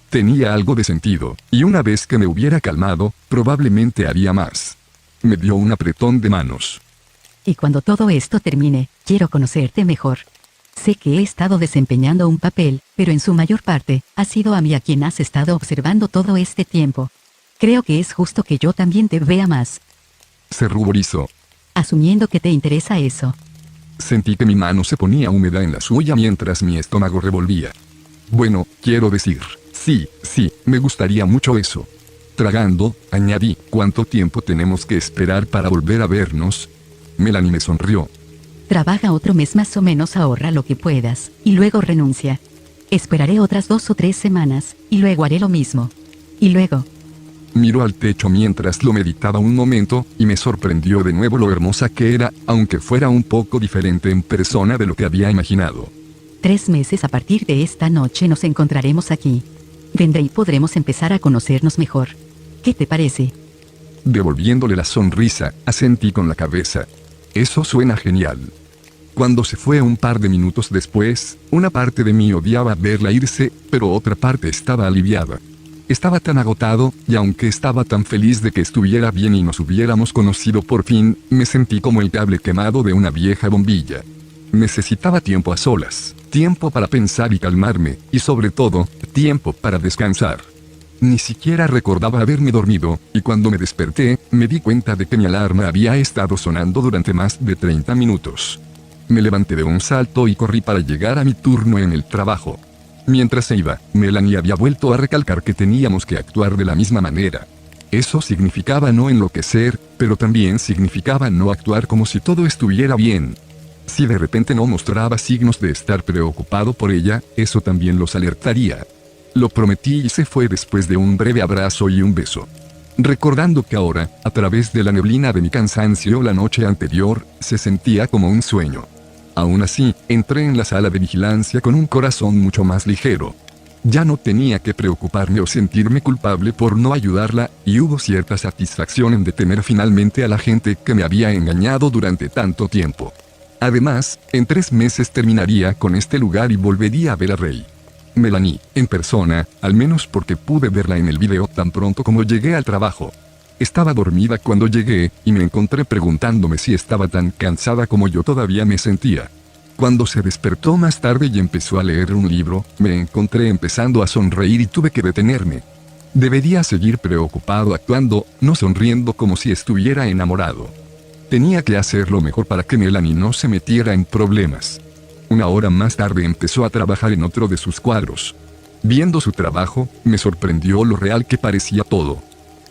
[SPEAKER 1] Tenía algo de sentido, y una vez que me hubiera calmado, probablemente haría más. Me dio un apretón de manos.
[SPEAKER 3] Y cuando todo esto termine, quiero conocerte mejor. Sé que he estado desempeñando un papel, pero en su mayor parte, ha sido a mí a quien has estado observando todo este tiempo. Creo que es justo que yo también te vea más.
[SPEAKER 1] Se ruborizó.
[SPEAKER 3] Asumiendo que te interesa eso.
[SPEAKER 1] Sentí que mi mano se ponía húmeda en la suya mientras mi estómago revolvía. Bueno, quiero decir, sí, me gustaría mucho eso. Tragando, añadí, ¿cuánto tiempo tenemos que esperar para volver a vernos? Melanie me sonrió.
[SPEAKER 3] Trabaja otro mes más o menos, ahorra lo que puedas, y luego renuncia. Esperaré otras 2 o 3 semanas, y luego haré lo mismo. Y luego...
[SPEAKER 1] Miró al techo mientras lo meditaba un momento, y me sorprendió de nuevo lo hermosa que era, aunque fuera un poco diferente en persona de lo que había imaginado.
[SPEAKER 3] 3 meses a partir de esta noche nos encontraremos aquí. Vendré y podremos empezar a conocernos mejor. ¿Qué te parece?
[SPEAKER 1] Devolviéndole la sonrisa, asentí con la cabeza. Eso suena genial. Cuando se fue un par de minutos después, una parte de mí odiaba verla irse, pero otra parte estaba aliviada. Estaba tan agotado, y aunque estaba tan feliz de que estuviera bien y nos hubiéramos conocido por fin, me sentí como el cable quemado de una vieja bombilla. Necesitaba tiempo a solas, tiempo para pensar y calmarme, y sobre todo, tiempo para descansar. Ni siquiera recordaba haberme dormido, y cuando me desperté, me di cuenta de que mi alarma había estado sonando durante más de 30 minutos. Me levanté de un salto y corrí para llegar a mi turno en el trabajo. Mientras se iba, Melanie había vuelto a recalcar que teníamos que actuar de la misma manera. Eso significaba no enloquecer, pero también significaba no actuar como si todo estuviera bien. Si de repente no mostraba signos de estar preocupado por ella, eso también los alertaría. Lo prometí y se fue después de un breve abrazo y un beso. Recordando que ahora, a través de la neblina de mi cansancio la noche anterior, se sentía como un sueño. Aún así, entré en la sala de vigilancia con un corazón mucho más ligero. Ya no tenía que preocuparme o sentirme culpable por no ayudarla, y hubo cierta satisfacción en detener finalmente a la gente que me había engañado durante tanto tiempo. Además, en 3 meses terminaría con este lugar y volvería a ver a Rey. Melanie, en persona, al menos porque pude verla en el video tan pronto como llegué al trabajo. Estaba dormida cuando llegué, y me encontré preguntándome si estaba tan cansada como yo todavía me sentía. Cuando se despertó más tarde y empezó a leer un libro, me encontré empezando a sonreír y tuve que detenerme. Debería seguir preocupado actuando, no sonriendo como si estuviera enamorado. Tenía que hacer lo mejor para que Melanie no se metiera en problemas. 1 hora más tarde empezó a trabajar en otro de sus cuadros. Viendo su trabajo, me sorprendió lo real que parecía todo.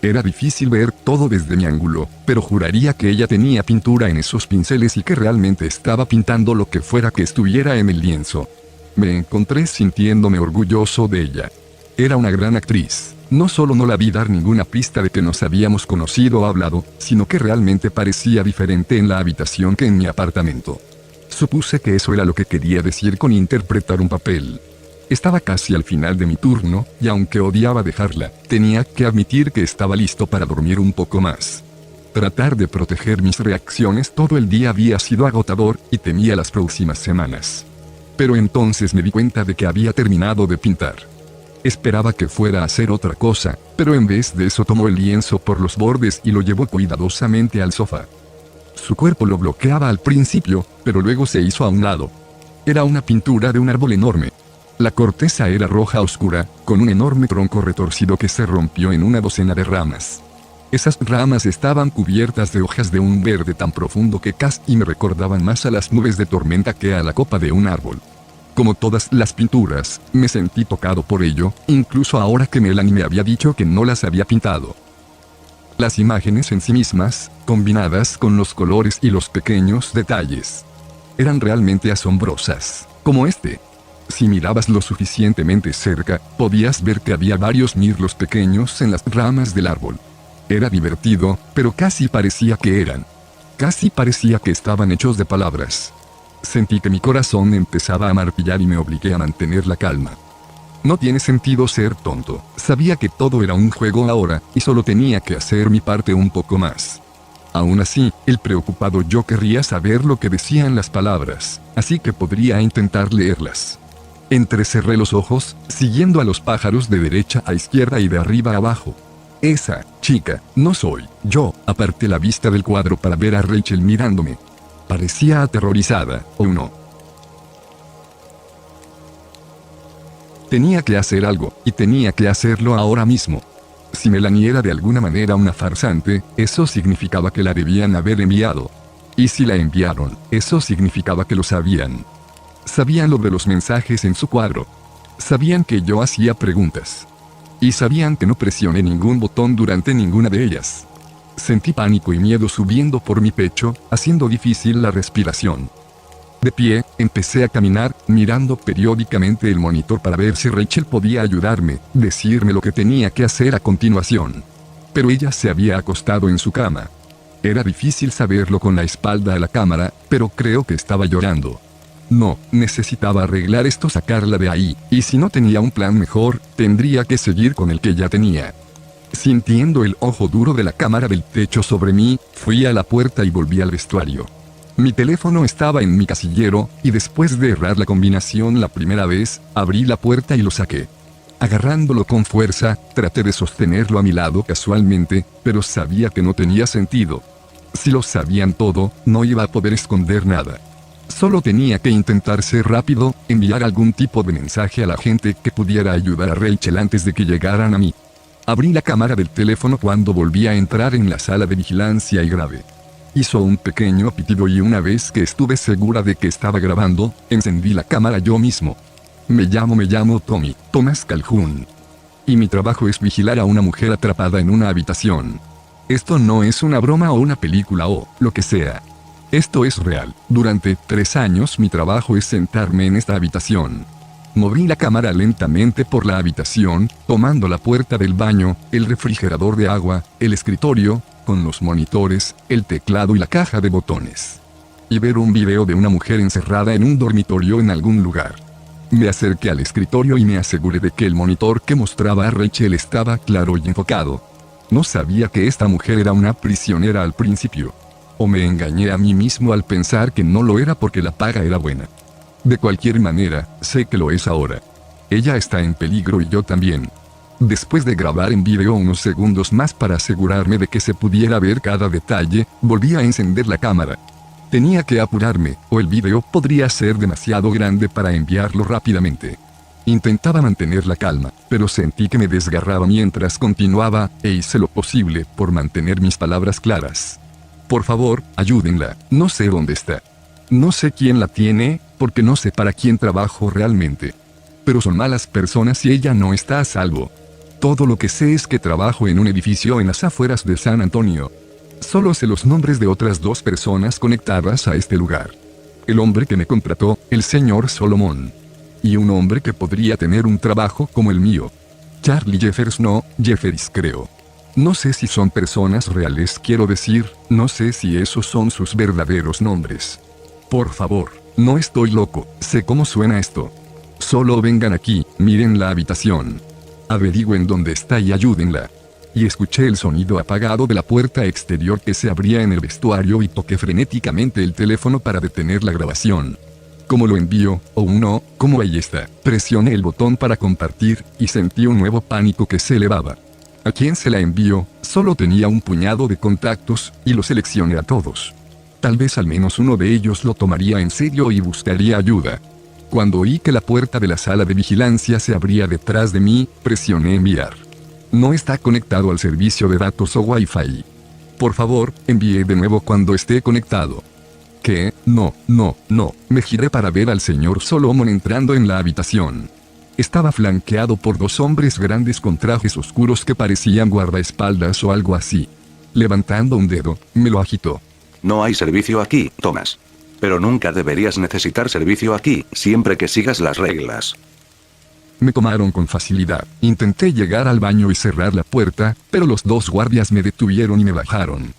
[SPEAKER 1] Era difícil ver todo desde mi ángulo, pero juraría que ella tenía pintura en esos pinceles y que realmente estaba pintando lo que fuera que estuviera en el lienzo. Me encontré sintiéndome orgulloso de ella. Era una gran actriz. No solo no la vi dar ninguna pista de que nos habíamos conocido o hablado, sino que realmente parecía diferente en la habitación que en mi apartamento. Supuse que eso era lo que quería decir con interpretar un papel. Estaba casi al final de mi turno, y aunque odiaba dejarla, tenía que admitir que estaba listo para dormir un poco más. Tratar de proteger mis reacciones todo el día había sido agotador, y temía las próximas semanas. Pero entonces me di cuenta de que había terminado de pintar. Esperaba que fuera a hacer otra cosa, pero en vez de eso tomó el lienzo por los bordes y lo llevó cuidadosamente al sofá. Su cuerpo lo bloqueaba al principio, pero luego se hizo a un lado. Era una pintura de un árbol enorme. La corteza era roja oscura, con un enorme tronco retorcido que se rompió en una docena de ramas. Esas ramas estaban cubiertas de hojas de un verde tan profundo que casi me recordaban más a las nubes de tormenta que a la copa de un árbol. Como todas las pinturas, me sentí tocado por ello, incluso ahora que Melanie me había dicho que no las había pintado. Las imágenes en sí mismas, combinadas con los colores y los pequeños detalles, eran realmente asombrosas, como este. Si mirabas lo suficientemente cerca, podías ver que había varios mirlos pequeños en las ramas del árbol. Era divertido, pero casi parecía que estaban hechos de palabras. Sentí que mi corazón empezaba a martillar y me obligué a mantener la calma. No tiene sentido ser tonto. Sabía que todo era un juego ahora, y solo tenía que hacer mi parte un poco más. Aún así, el preocupado yo querría saber lo que decían las palabras, así que podría intentar leerlas. Entrecerré los ojos, siguiendo a los pájaros de derecha a izquierda y de arriba a abajo. Esa chica no soy yo. Aparté la vista del cuadro para ver a Rachel mirándome. Parecía aterrorizada, ¿o no? Tenía que hacer algo, y tenía que hacerlo ahora mismo. Si Melanie era de alguna manera una farsante, eso significaba que la debían haber enviado. Y si la enviaron, eso significaba que lo sabían. Sabían lo de los mensajes en su cuadro. Sabían que yo hacía preguntas. Y sabían que no presioné ningún botón durante ninguna de ellas. Sentí pánico y miedo subiendo por mi pecho, haciendo difícil la respiración. De pie, empecé a caminar, mirando periódicamente el monitor para ver si Rachel podía ayudarme, decirme lo que tenía que hacer a continuación. Pero ella se había acostado en su cama. Era difícil saberlo con la espalda a la cámara, pero creo que estaba llorando. No, necesitaba arreglar esto, sacarla de ahí, y si no tenía un plan mejor, tendría que seguir con el que ya tenía. Sintiendo el ojo duro de la cámara del techo sobre mí, fui a la puerta y volví al vestuario. Mi teléfono estaba en mi casillero, y después de errar la combinación la primera vez, abrí la puerta y lo saqué. Agarrándolo con fuerza, traté de sostenerlo a mi lado casualmente, pero sabía que no tenía sentido. Si lo sabían todo, no iba a poder esconder nada. Solo tenía que intentar ser rápido, enviar algún tipo de mensaje a la gente que pudiera ayudar a Rachel antes de que llegaran a mí. Abrí la cámara del teléfono cuando volví a entrar en la sala de vigilancia y grabé. Hizo un pequeño pitido y una vez que estuve segura de que estaba grabando, encendí la cámara yo mismo. Me llamo Thomas Calhoun. Y mi trabajo es vigilar a una mujer atrapada en una habitación. Esto no es una broma o una película o lo que sea. Esto es real. Durante 3 años mi trabajo es sentarme en esta habitación. Moví la cámara lentamente por la habitación, tomando la puerta del baño, el refrigerador de agua, el escritorio, con los monitores, el teclado y la caja de botones. Y ver un video de una mujer encerrada en un dormitorio en algún lugar. Me acerqué al escritorio y me aseguré de que el monitor que mostraba a Rachel estaba claro y enfocado. No sabía que esta mujer era una prisionera al principio. O me engañé a mí mismo al pensar que no lo era porque la paga era buena. De cualquier manera, sé que lo es ahora. Ella está en peligro y yo también. Después de grabar en video unos segundos más para asegurarme de que se pudiera ver cada detalle, volví a encender la cámara. Tenía que apurarme, o el video podría ser demasiado grande para enviarlo rápidamente. Intentaba mantener la calma, pero sentí que me desgarraba mientras continuaba, e hice lo posible por mantener mis palabras claras. Por favor, ayúdenla, no sé dónde está. No sé quién la tiene, porque no sé para quién trabajo realmente. Pero son malas personas y ella no está a salvo. Todo lo que sé es que trabajo en un edificio en las afueras de San Antonio. Solo sé los nombres de otras 2 personas conectadas a este lugar. El hombre que me contrató, el señor Solomon. Y un hombre que podría tener un trabajo como el mío. Charlie Jeffers no, Jefferies creo. No sé si son personas reales, quiero decir, no sé si esos son sus verdaderos nombres. Por favor, no estoy loco, sé cómo suena esto. Solo vengan aquí, miren la habitación. Averigüen dónde está y ayúdenla. Y escuché el sonido apagado de la puerta exterior que se abría en el vestuario y toqué frenéticamente el teléfono para detener la grabación. ¿Cómo lo envío? O no, ¿cómo ahí está? Presioné el botón para compartir, y sentí un nuevo pánico que se elevaba. ¿A quién se la envío? Solo tenía un puñado de contactos, y los seleccioné a todos. Tal vez al menos uno de ellos lo tomaría en serio y buscaría ayuda. Cuando oí que la puerta de la sala de vigilancia se abría detrás de mí, presioné enviar. No está conectado al servicio de datos o Wi-Fi. Por favor, envíe de nuevo cuando esté conectado. ¿Qué? No. Me giré para ver al señor Solomon entrando en la habitación. Estaba flanqueado por dos hombres grandes con trajes oscuros que parecían guardaespaldas o algo así. Levantando un dedo, me lo agitó.
[SPEAKER 4] No hay servicio aquí, Thomas. Pero nunca deberías necesitar servicio aquí, siempre que sigas las reglas.
[SPEAKER 1] Me tomaron con facilidad. Intenté llegar al baño y cerrar la puerta, pero los dos guardias me detuvieron y me bajaron.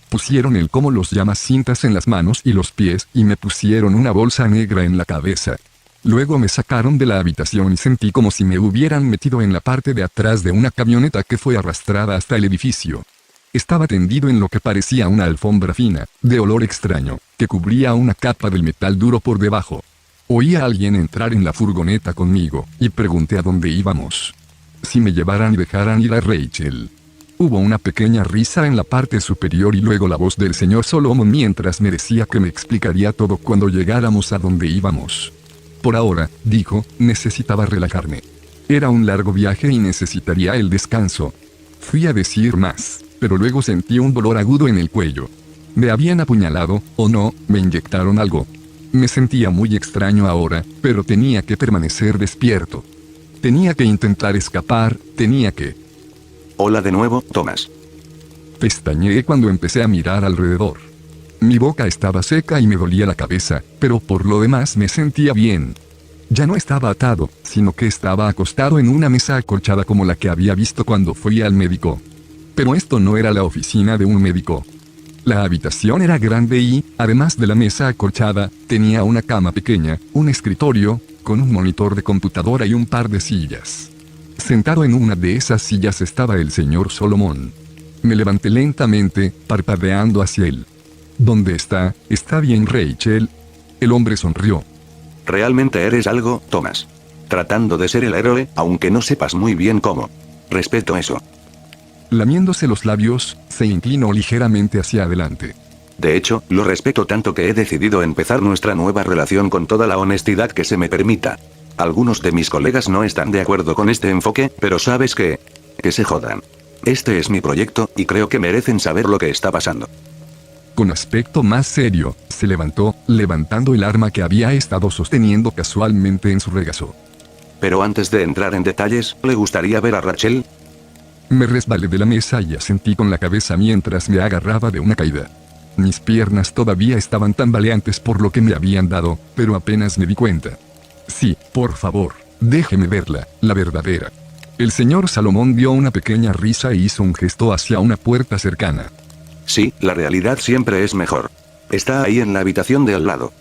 [SPEAKER 1] Pusieron el como los llamas cintas en las manos y los pies y me pusieron una bolsa negra en la cabeza. Luego me sacaron de la habitación y sentí como si me hubieran metido en la parte de atrás de una camioneta que fue arrastrada hasta el edificio. Estaba tendido en lo que parecía una alfombra fina, de olor extraño, que cubría una capa del metal duro por debajo. Oí a alguien entrar en la furgoneta conmigo, y pregunté a dónde íbamos. Si me llevaran y dejaran ir a Rachel. Hubo una pequeña risa en la parte superior y luego la voz del señor Solomon mientras me decía que me explicaría todo cuando llegáramos a donde íbamos. Por ahora, dijo, necesitaba relajarme. Era un largo viaje y necesitaría el descanso. Fui a decir más, pero luego sentí un dolor agudo en el cuello. Me habían apuñalado, o no, me inyectaron algo. Me sentía muy extraño ahora, pero tenía que permanecer despierto. Tenía que intentar escapar, tenía que...
[SPEAKER 4] Hola de nuevo, Thomas.
[SPEAKER 1] Pestañeé cuando empecé a mirar alrededor. Mi boca estaba seca y me dolía la cabeza, pero por lo demás me sentía bien. Ya no estaba atado, sino que estaba acostado en una mesa acolchada como la que había visto cuando fui al médico. Pero esto no era la oficina de un médico. La habitación era grande y, además de la mesa acolchada, tenía una cama pequeña, un escritorio, con un monitor de computadora y un par de sillas. Sentado en una de esas sillas estaba el señor Solomon. Me levanté lentamente, parpadeando hacia él. ¿Dónde está? ¿Está bien, Rachel? El hombre sonrió.
[SPEAKER 4] Realmente eres algo, Thomas. Tratando de ser el héroe, aunque no sepas muy bien cómo. Respeto eso.
[SPEAKER 1] Lamiéndose los labios, se inclinó ligeramente hacia adelante.
[SPEAKER 4] De hecho, lo respeto tanto que he decidido empezar nuestra nueva relación con toda la honestidad que se me permita. Algunos de mis colegas no están de acuerdo con este enfoque, pero ¿sabes qué? Que se jodan. Este es mi proyecto, y creo que merecen saber lo que está pasando.
[SPEAKER 1] Con aspecto más serio, se levantó, levantando el arma que había estado sosteniendo casualmente en su regazo.
[SPEAKER 4] Pero antes de entrar en detalles, ¿le gustaría ver a Rachel?
[SPEAKER 1] Me resbalé de la mesa y asentí con la cabeza mientras me agarraba de una caída. Mis piernas todavía estaban tambaleantes por lo que me habían dado, pero apenas me di cuenta. Sí, por favor, déjeme verla, la verdadera. El señor Salomón dio una pequeña risa e hizo un gesto hacia una puerta cercana.
[SPEAKER 4] Sí, la realidad siempre es mejor. Está ahí en la habitación de al lado.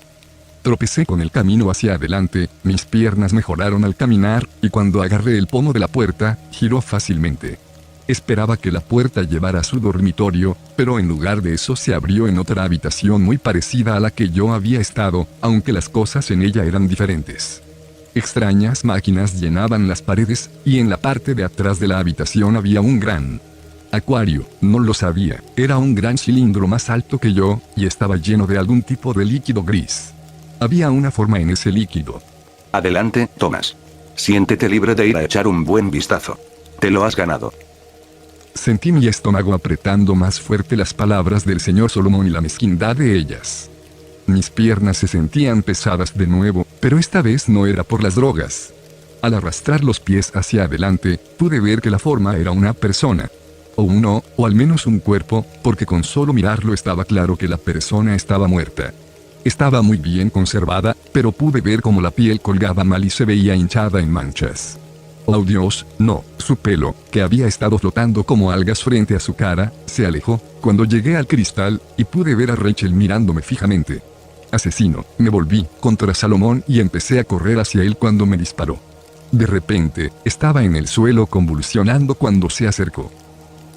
[SPEAKER 1] Tropecé con el camino hacia adelante, mis piernas mejoraron al caminar, y cuando agarré el pomo de la puerta, giró fácilmente. Esperaba que la puerta llevara a su dormitorio, pero en lugar de eso se abrió en otra habitación muy parecida a la que yo había estado, aunque las cosas en ella eran diferentes. Extrañas máquinas llenaban las paredes, y en la parte de atrás de la habitación había un gran acuario, no lo sabía, era un gran cilindro más alto que yo, y estaba lleno de algún tipo de líquido gris. Había una forma en ese líquido.
[SPEAKER 4] Adelante, Thomas. Siéntete libre de ir a echar un buen vistazo. Te lo has ganado.
[SPEAKER 1] Sentí mi estómago apretando más fuerte las palabras del señor Solomon y la mezquindad de ellas. Mis piernas se sentían pesadas de nuevo, pero esta vez no era por las drogas. Al arrastrar los pies hacia adelante, pude ver que la forma era una persona. O uno, o al menos un cuerpo, porque con solo mirarlo estaba claro que la persona estaba muerta. Estaba muy bien conservada, pero pude ver cómo la piel colgaba mal y se veía hinchada en manchas. Oh Dios, no, su pelo, que había estado flotando como algas frente a su cara, se alejó, cuando llegué al cristal, y pude ver a Rachel mirándome fijamente. Asesino, me volví contra Salomón y empecé a correr hacia él cuando me disparó. De repente, estaba en el suelo convulsionando cuando se acercó.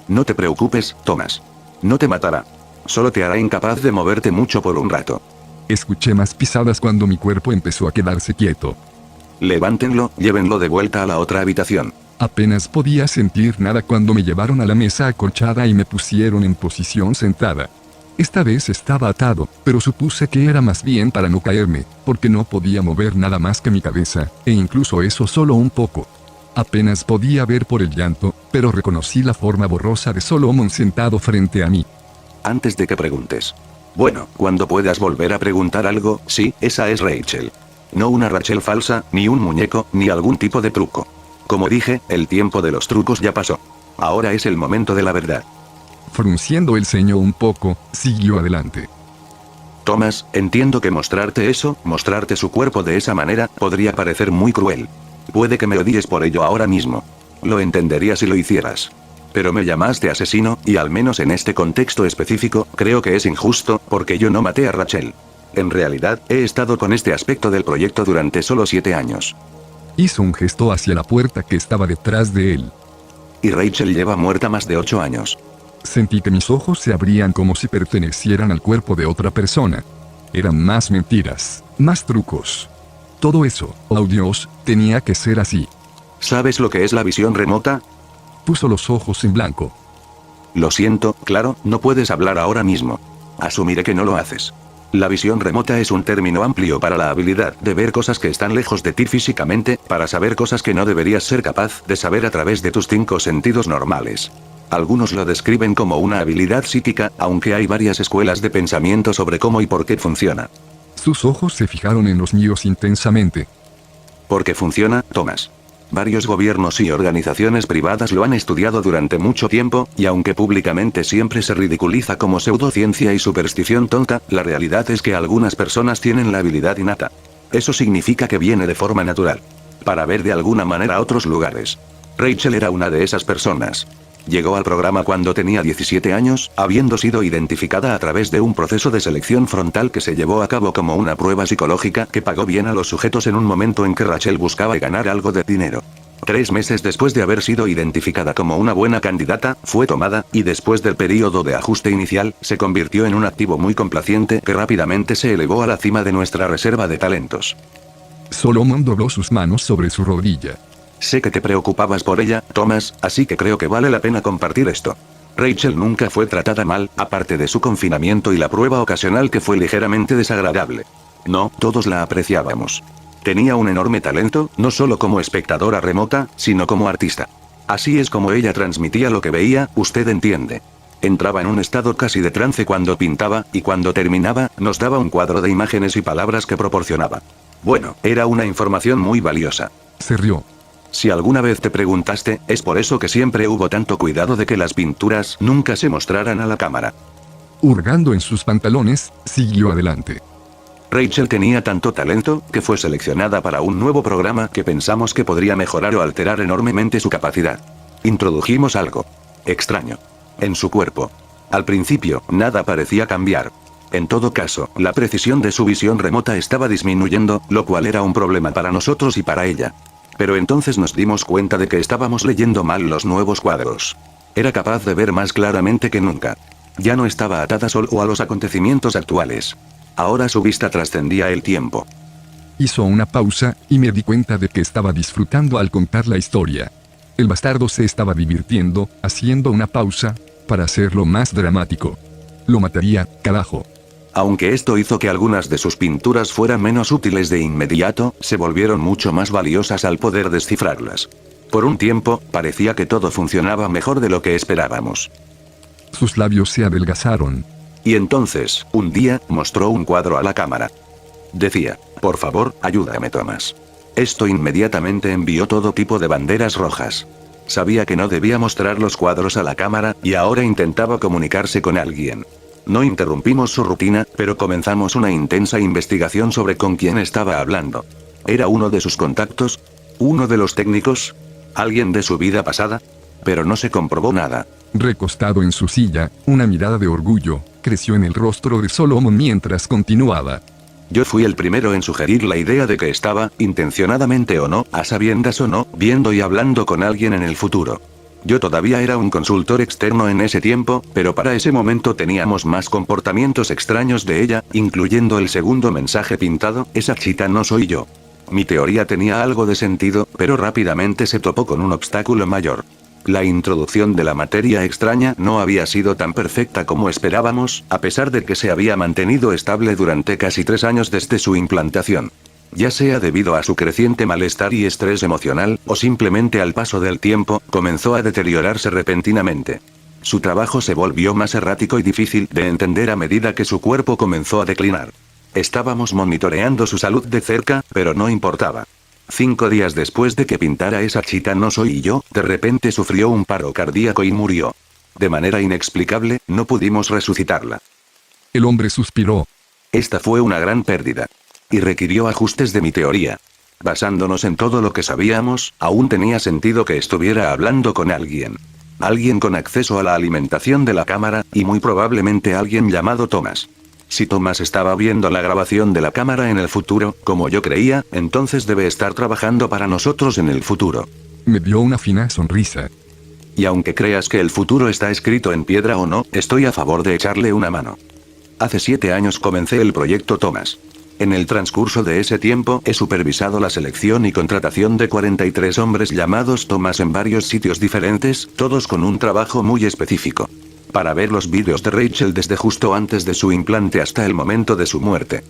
[SPEAKER 4] No te preocupes, Thomas. No te matará. Solo te hará incapaz de moverte mucho por un rato.
[SPEAKER 1] Escuché más pisadas cuando mi cuerpo empezó a quedarse quieto.
[SPEAKER 4] Levántenlo, llévenlo de vuelta a la otra habitación.
[SPEAKER 1] Apenas podía sentir nada cuando me llevaron a la mesa acolchada y me pusieron en posición sentada. Esta vez estaba atado, pero supuse que era más bien para no caerme, porque no podía mover nada más que mi cabeza, e incluso eso solo un poco. Apenas podía ver por el llanto, pero reconocí la forma borrosa de Solomon sentado frente a mí.
[SPEAKER 4] Antes de que preguntes. Bueno, cuando puedas volver a preguntar algo, sí, esa es Rachel. No una Rachel falsa, ni un muñeco, ni algún tipo de truco. Como dije, el tiempo de los trucos ya pasó. Ahora es el momento de la verdad.
[SPEAKER 1] Frunciendo el ceño un poco, siguió adelante.
[SPEAKER 4] Thomas, entiendo que mostrarte eso, mostrarte su cuerpo de esa manera, podría parecer muy cruel. Puede que me odies por ello ahora mismo. Lo entendería si lo hicieras. Pero me llamaste asesino, y al menos en este contexto específico, creo que es injusto, porque yo no maté a Rachel. En realidad, he estado con este aspecto del proyecto durante solo 7 años.
[SPEAKER 1] Hizo un gesto hacia la puerta que estaba detrás de él.
[SPEAKER 4] Y Rachel lleva muerta más de 8 años.
[SPEAKER 1] Sentí que mis ojos se abrían como si pertenecieran al cuerpo de otra persona. Eran más mentiras, más trucos. Todo eso, oh Dios, tenía que ser así.
[SPEAKER 4] ¿Sabes lo que es la visión remota?
[SPEAKER 1] Puso los ojos en blanco.
[SPEAKER 4] Lo siento, claro, no puedes hablar ahora mismo. Asumiré que no lo haces. La visión remota es un término amplio para la habilidad de ver cosas que están lejos de ti físicamente, para saber cosas que no deberías ser capaz de saber a través de tus 5 sentidos normales. Algunos lo describen como una habilidad psíquica, aunque hay varias escuelas de pensamiento sobre cómo y por qué funciona.
[SPEAKER 1] Sus ojos se fijaron en los míos intensamente.
[SPEAKER 4] ¿Por qué funciona, Thomas? Varios gobiernos y organizaciones privadas lo han estudiado durante mucho tiempo, y aunque públicamente siempre se ridiculiza como pseudociencia y superstición tonta, la realidad es que algunas personas tienen la habilidad innata. Eso significa que viene de forma natural. Para ver de alguna manera otros lugares. Rachel era una de esas personas. Llegó al programa cuando tenía 17 años, habiendo sido identificada a través de un proceso de selección frontal que se llevó a cabo como una prueba psicológica que pagó bien a los sujetos en un momento en que Rachel buscaba ganar algo de dinero. 3 meses después de haber sido identificada como una buena candidata, fue tomada, y después del periodo de ajuste inicial, se convirtió en un activo muy complaciente que rápidamente se elevó a la cima de nuestra reserva de talentos.
[SPEAKER 1] Solomon dobló sus manos sobre su rodilla.
[SPEAKER 4] Sé que te preocupabas por ella, Thomas, así que creo que vale la pena compartir esto. Rachel nunca fue tratada mal, aparte de su confinamiento y la prueba ocasional que fue ligeramente desagradable. No, todos la apreciábamos. Tenía un enorme talento, no solo como espectadora remota, sino como artista. Así es como ella transmitía lo que veía, usted entiende. Entraba en un estado casi de trance cuando pintaba, y cuando terminaba, nos daba un cuadro de imágenes y palabras que proporcionaba. Bueno, era una información muy valiosa.
[SPEAKER 1] Se rió.
[SPEAKER 4] Si alguna vez te preguntaste, es por eso que siempre hubo tanto cuidado de que las pinturas nunca se mostraran a la cámara.
[SPEAKER 1] Hurgando en sus pantalones, siguió adelante.
[SPEAKER 4] Rachel tenía tanto talento, que fue seleccionada para un nuevo programa que pensamos que podría mejorar o alterar enormemente su capacidad. Introdujimos algo extraño en su cuerpo. Al principio, nada parecía cambiar. En todo caso, la precisión de su visión remota estaba disminuyendo, lo cual era un problema para nosotros y para ella. Pero entonces nos dimos cuenta de que estábamos leyendo mal los nuevos cuadros. Era capaz de ver más claramente que nunca. Ya no estaba atada solo a los acontecimientos actuales. Ahora su vista trascendía el tiempo.
[SPEAKER 1] Hizo una pausa, y me di cuenta de que estaba disfrutando al contar la historia. El bastardo se estaba divirtiendo, haciendo una pausa, para hacerlo más dramático. Lo mataría, carajo.
[SPEAKER 4] Aunque esto hizo que algunas de sus pinturas fueran menos útiles de inmediato, se volvieron mucho más valiosas al poder descifrarlas. Por un tiempo, parecía que todo funcionaba mejor de lo que esperábamos.
[SPEAKER 1] Sus labios se adelgazaron.
[SPEAKER 4] Y entonces, un día, mostró un cuadro a la cámara. Decía, por favor, ayúdame, Thomas. Esto inmediatamente envió todo tipo de banderas rojas. Sabía que no debía mostrar los cuadros a la cámara, y ahora intentaba comunicarse con alguien. No interrumpimos su rutina, pero comenzamos una intensa investigación sobre con quién estaba hablando. ¿Era uno de sus contactos? ¿Uno de los técnicos? ¿Alguien de su vida pasada? Pero no se comprobó nada.
[SPEAKER 1] Recostado en su silla, una mirada de orgullo creció en el rostro de Solomon mientras continuaba.
[SPEAKER 4] Yo fui el primero en sugerir la idea de que estaba, intencionadamente o no, a sabiendas o no, viendo y hablando con alguien en el futuro. Yo todavía era un consultor externo en ese tiempo, pero para ese momento teníamos más comportamientos extraños de ella, incluyendo el segundo mensaje pintado, esa chica no soy yo. Mi teoría tenía algo de sentido, pero rápidamente se topó con un obstáculo mayor. La introducción de la materia extraña no había sido tan perfecta como esperábamos, a pesar de que se había mantenido estable durante casi 3 años desde su implantación. Ya sea debido a su creciente malestar y estrés emocional, o simplemente al paso del tiempo, comenzó a deteriorarse repentinamente. Su trabajo se volvió más errático y difícil de entender a medida que su cuerpo comenzó a declinar. Estábamos monitoreando su salud de cerca, pero no importaba. 5 días después de que pintara esa chica no soy yo, de repente sufrió un paro cardíaco y murió. De manera inexplicable, no pudimos resucitarla.
[SPEAKER 1] El hombre suspiró.
[SPEAKER 4] Esta fue una gran pérdida. Y requirió ajustes de mi teoría. Basándonos en todo lo que sabíamos, aún tenía sentido que estuviera hablando con alguien. Alguien con acceso a la alimentación de la cámara, y muy probablemente alguien llamado Thomas. Si Thomas estaba viendo la grabación de la cámara en el futuro, como yo creía, entonces debe estar trabajando para nosotros en el futuro.
[SPEAKER 1] Me dio una fina sonrisa.
[SPEAKER 4] Y aunque creas que el futuro está escrito en piedra o no, estoy a favor de echarle una mano. Hace 7 años comencé el proyecto Thomas. En el transcurso de ese tiempo he supervisado la selección y contratación de 43 hombres llamados Thomas en varios sitios diferentes, todos con un trabajo muy específico. Para ver los vídeos de Rachel desde justo antes de su implante hasta el momento de su muerte.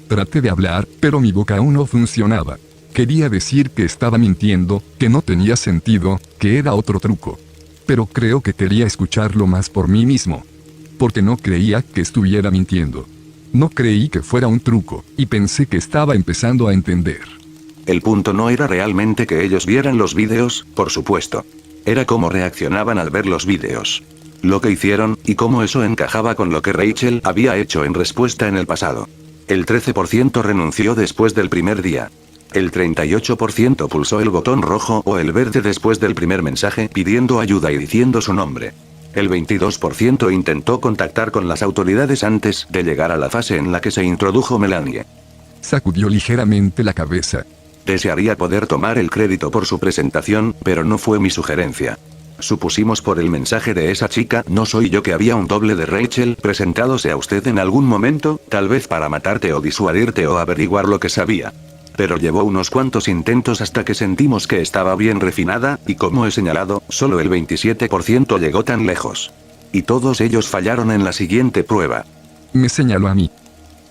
[SPEAKER 1] Traté de hablar, pero mi boca aún no funcionaba. Quería decir que estaba mintiendo, que no tenía sentido, que era otro truco. Pero creo que quería escucharlo más por mí mismo. Porque no creía que estuviera mintiendo. No creí que fuera un truco, y pensé que estaba empezando a entender.
[SPEAKER 4] El punto no era realmente que ellos vieran los vídeos, por supuesto. Era cómo reaccionaban al ver los vídeos. Lo que hicieron, y cómo eso encajaba con lo que Rachel había hecho en respuesta en el pasado. El 13% renunció después del primer día. El 38% pulsó el botón rojo o el verde después del primer mensaje pidiendo ayuda y diciendo su nombre. El 22% intentó contactar con las autoridades antes de llegar a la fase en la que se introdujo Melanie.
[SPEAKER 1] Sacudió ligeramente la cabeza.
[SPEAKER 4] Desearía poder tomar el crédito por su presentación, pero no fue mi sugerencia. Supusimos por el mensaje de esa chica, no soy yo, que había un doble de Rachel presentándose a usted en algún momento, tal vez para matarte o disuadirte o averiguar lo que sabía. Pero llevó unos cuantos intentos hasta que sentimos que estaba bien refinada, y como he señalado, solo el 27% llegó tan lejos. Y todos ellos fallaron en la siguiente prueba.
[SPEAKER 1] Me señaló a mí.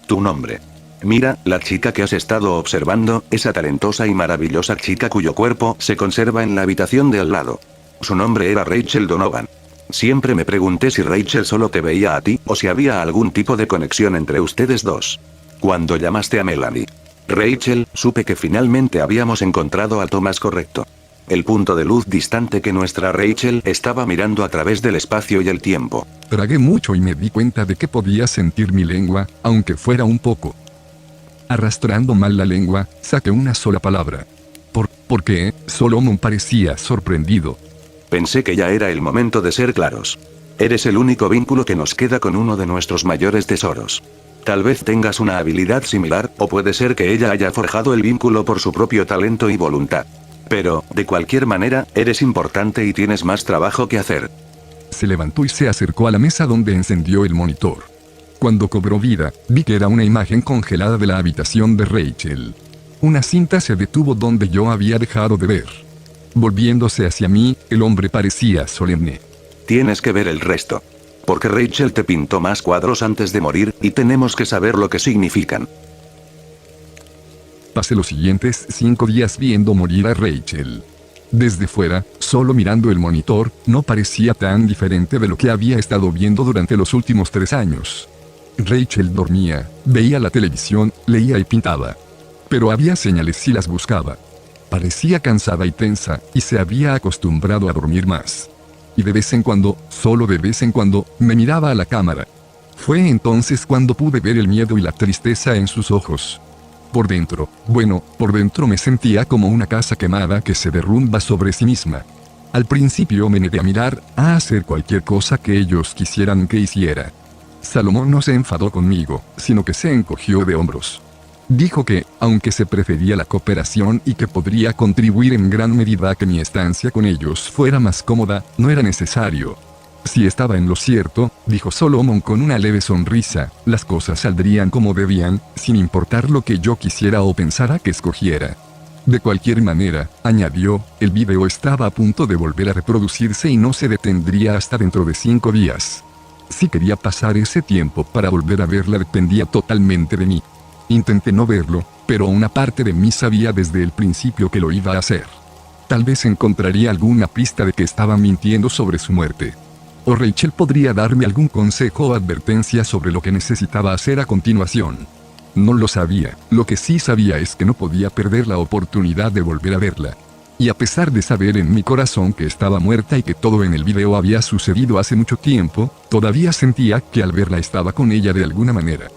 [SPEAKER 4] Tu nombre. Mira, la chica que has estado observando, esa talentosa y maravillosa chica cuyo cuerpo se conserva en la habitación de al lado. Su nombre era Rachel Donovan. Siempre me pregunté si Rachel solo te veía a ti, o si había algún tipo de conexión entre ustedes dos. Cuando llamaste a Melanie Rachel, supe que finalmente habíamos encontrado al Thomas correcto. El punto de luz distante que nuestra Rachel estaba mirando a través del espacio y el tiempo.
[SPEAKER 1] Tragué mucho y me di cuenta de que podía sentir mi lengua, aunque fuera un poco. Arrastrando mal la lengua, saqué una sola palabra. ¿Por qué? Solomon parecía sorprendido.
[SPEAKER 4] Pensé que ya era el momento de ser claros. Eres el único vínculo que nos queda con uno de nuestros mayores tesoros. Tal vez tengas una habilidad similar, o puede ser que ella haya forjado el vínculo por su propio talento y voluntad. Pero, de cualquier manera, eres importante y tienes más trabajo que hacer.
[SPEAKER 1] Se levantó y se acercó a la mesa donde encendió el monitor. Cuando cobró vida, vi que era una imagen congelada de la habitación de Rachel. Una cinta se detuvo donde yo había dejado de ver. Volviéndose hacia mí, el hombre parecía solemne.
[SPEAKER 4] Tienes que ver el resto. Porque Rachel te pintó más cuadros antes de morir, y tenemos que saber lo que significan.
[SPEAKER 1] Pasé los siguientes 5 días viendo morir a Rachel. Desde fuera, solo mirando el monitor, no parecía tan diferente de lo que había estado viendo durante los últimos 3 años. Rachel dormía, veía la televisión, leía y pintaba. Pero había señales si las buscaba. Parecía cansada y tensa, y se había acostumbrado a dormir más. Y de vez en cuando, solo de vez en cuando, me miraba a la cámara. Fue entonces cuando pude ver el miedo y la tristeza en sus ojos. Por dentro me sentía como una casa quemada que se derrumba sobre sí misma. Al principio me negué a mirar, a hacer cualquier cosa que ellos quisieran que hiciera. Salomón no se enfadó conmigo, sino que se encogió de hombros. Dijo que, aunque se prefería la cooperación y que podría contribuir en gran medida a que mi estancia con ellos fuera más cómoda, no era necesario. Si estaba en lo cierto, dijo Salomón con una leve sonrisa, las cosas saldrían como debían, sin importar lo que yo quisiera o pensara que escogiera. De cualquier manera, añadió, el video estaba a punto de volver a reproducirse y no se detendría hasta dentro de 5 días. Si quería pasar ese tiempo para volver a verla dependía totalmente de mí. Intenté no verlo, pero una parte de mí sabía desde el principio que lo iba a hacer. Tal vez encontraría alguna pista de que estaba mintiendo sobre su muerte. O Rachel podría darme algún consejo o advertencia sobre lo que necesitaba hacer a continuación. No lo sabía, lo que sí sabía es que no podía perder la oportunidad de volver a verla. Y a pesar de saber en mi corazón que estaba muerta y que todo en el video había sucedido hace mucho tiempo, todavía sentía que al verla estaba con ella de alguna manera.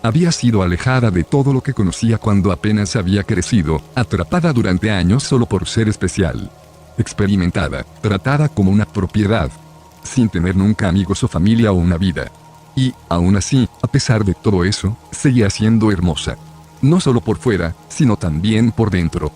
[SPEAKER 1] Había sido alejada de todo lo que conocía cuando apenas había crecido, atrapada durante años solo por ser especial. Experimentada, tratada como una propiedad, sin tener nunca amigos o familia o una vida. Y, aún así, a pesar de todo eso, seguía siendo hermosa. No solo por fuera, sino también por dentro.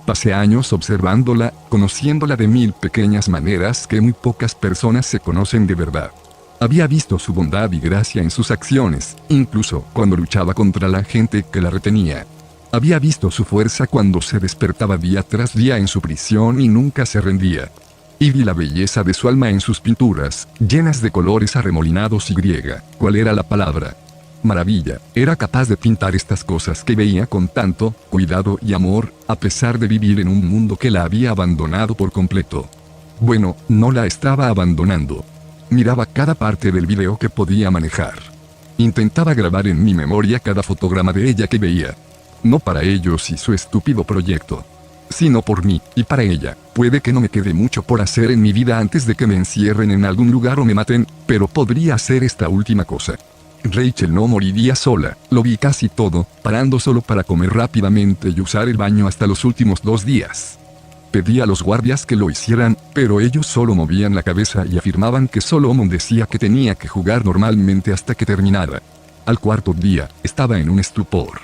[SPEAKER 1] Pasé años observándola, conociéndola de 1000 pequeñas maneras que muy pocas personas se conocen de verdad. Había visto su bondad y gracia en sus acciones, incluso cuando luchaba contra la gente que la retenía. Había visto su fuerza cuando se despertaba día tras día en su prisión y nunca se rendía. Y vi la belleza de su alma en sus pinturas, llenas de colores arremolinados y griega. ¿Cuál era la palabra? Maravilla. Era capaz de pintar estas cosas que veía con tanto cuidado y amor, a pesar de vivir en un mundo que la había abandonado por completo. Bueno, no la estaba abandonando. Miraba cada parte del video que podía manejar. Intentaba grabar en mi memoria cada fotograma de ella que veía. No para ellos y su estúpido proyecto, sino por mí, y para ella. Puede que no me quede mucho por hacer en mi vida antes de que me encierren en algún lugar o me maten, pero podría hacer esta última cosa. Rachel no moriría sola, lo vi casi todo, parando solo para comer rápidamente y usar el baño hasta los últimos 2 días. Pedí a los guardias que lo hicieran, pero ellos solo movían la cabeza y afirmaban que Salomón decía que tenía que jugar normalmente hasta que terminara. Al 4.º día, estaba en un estupor.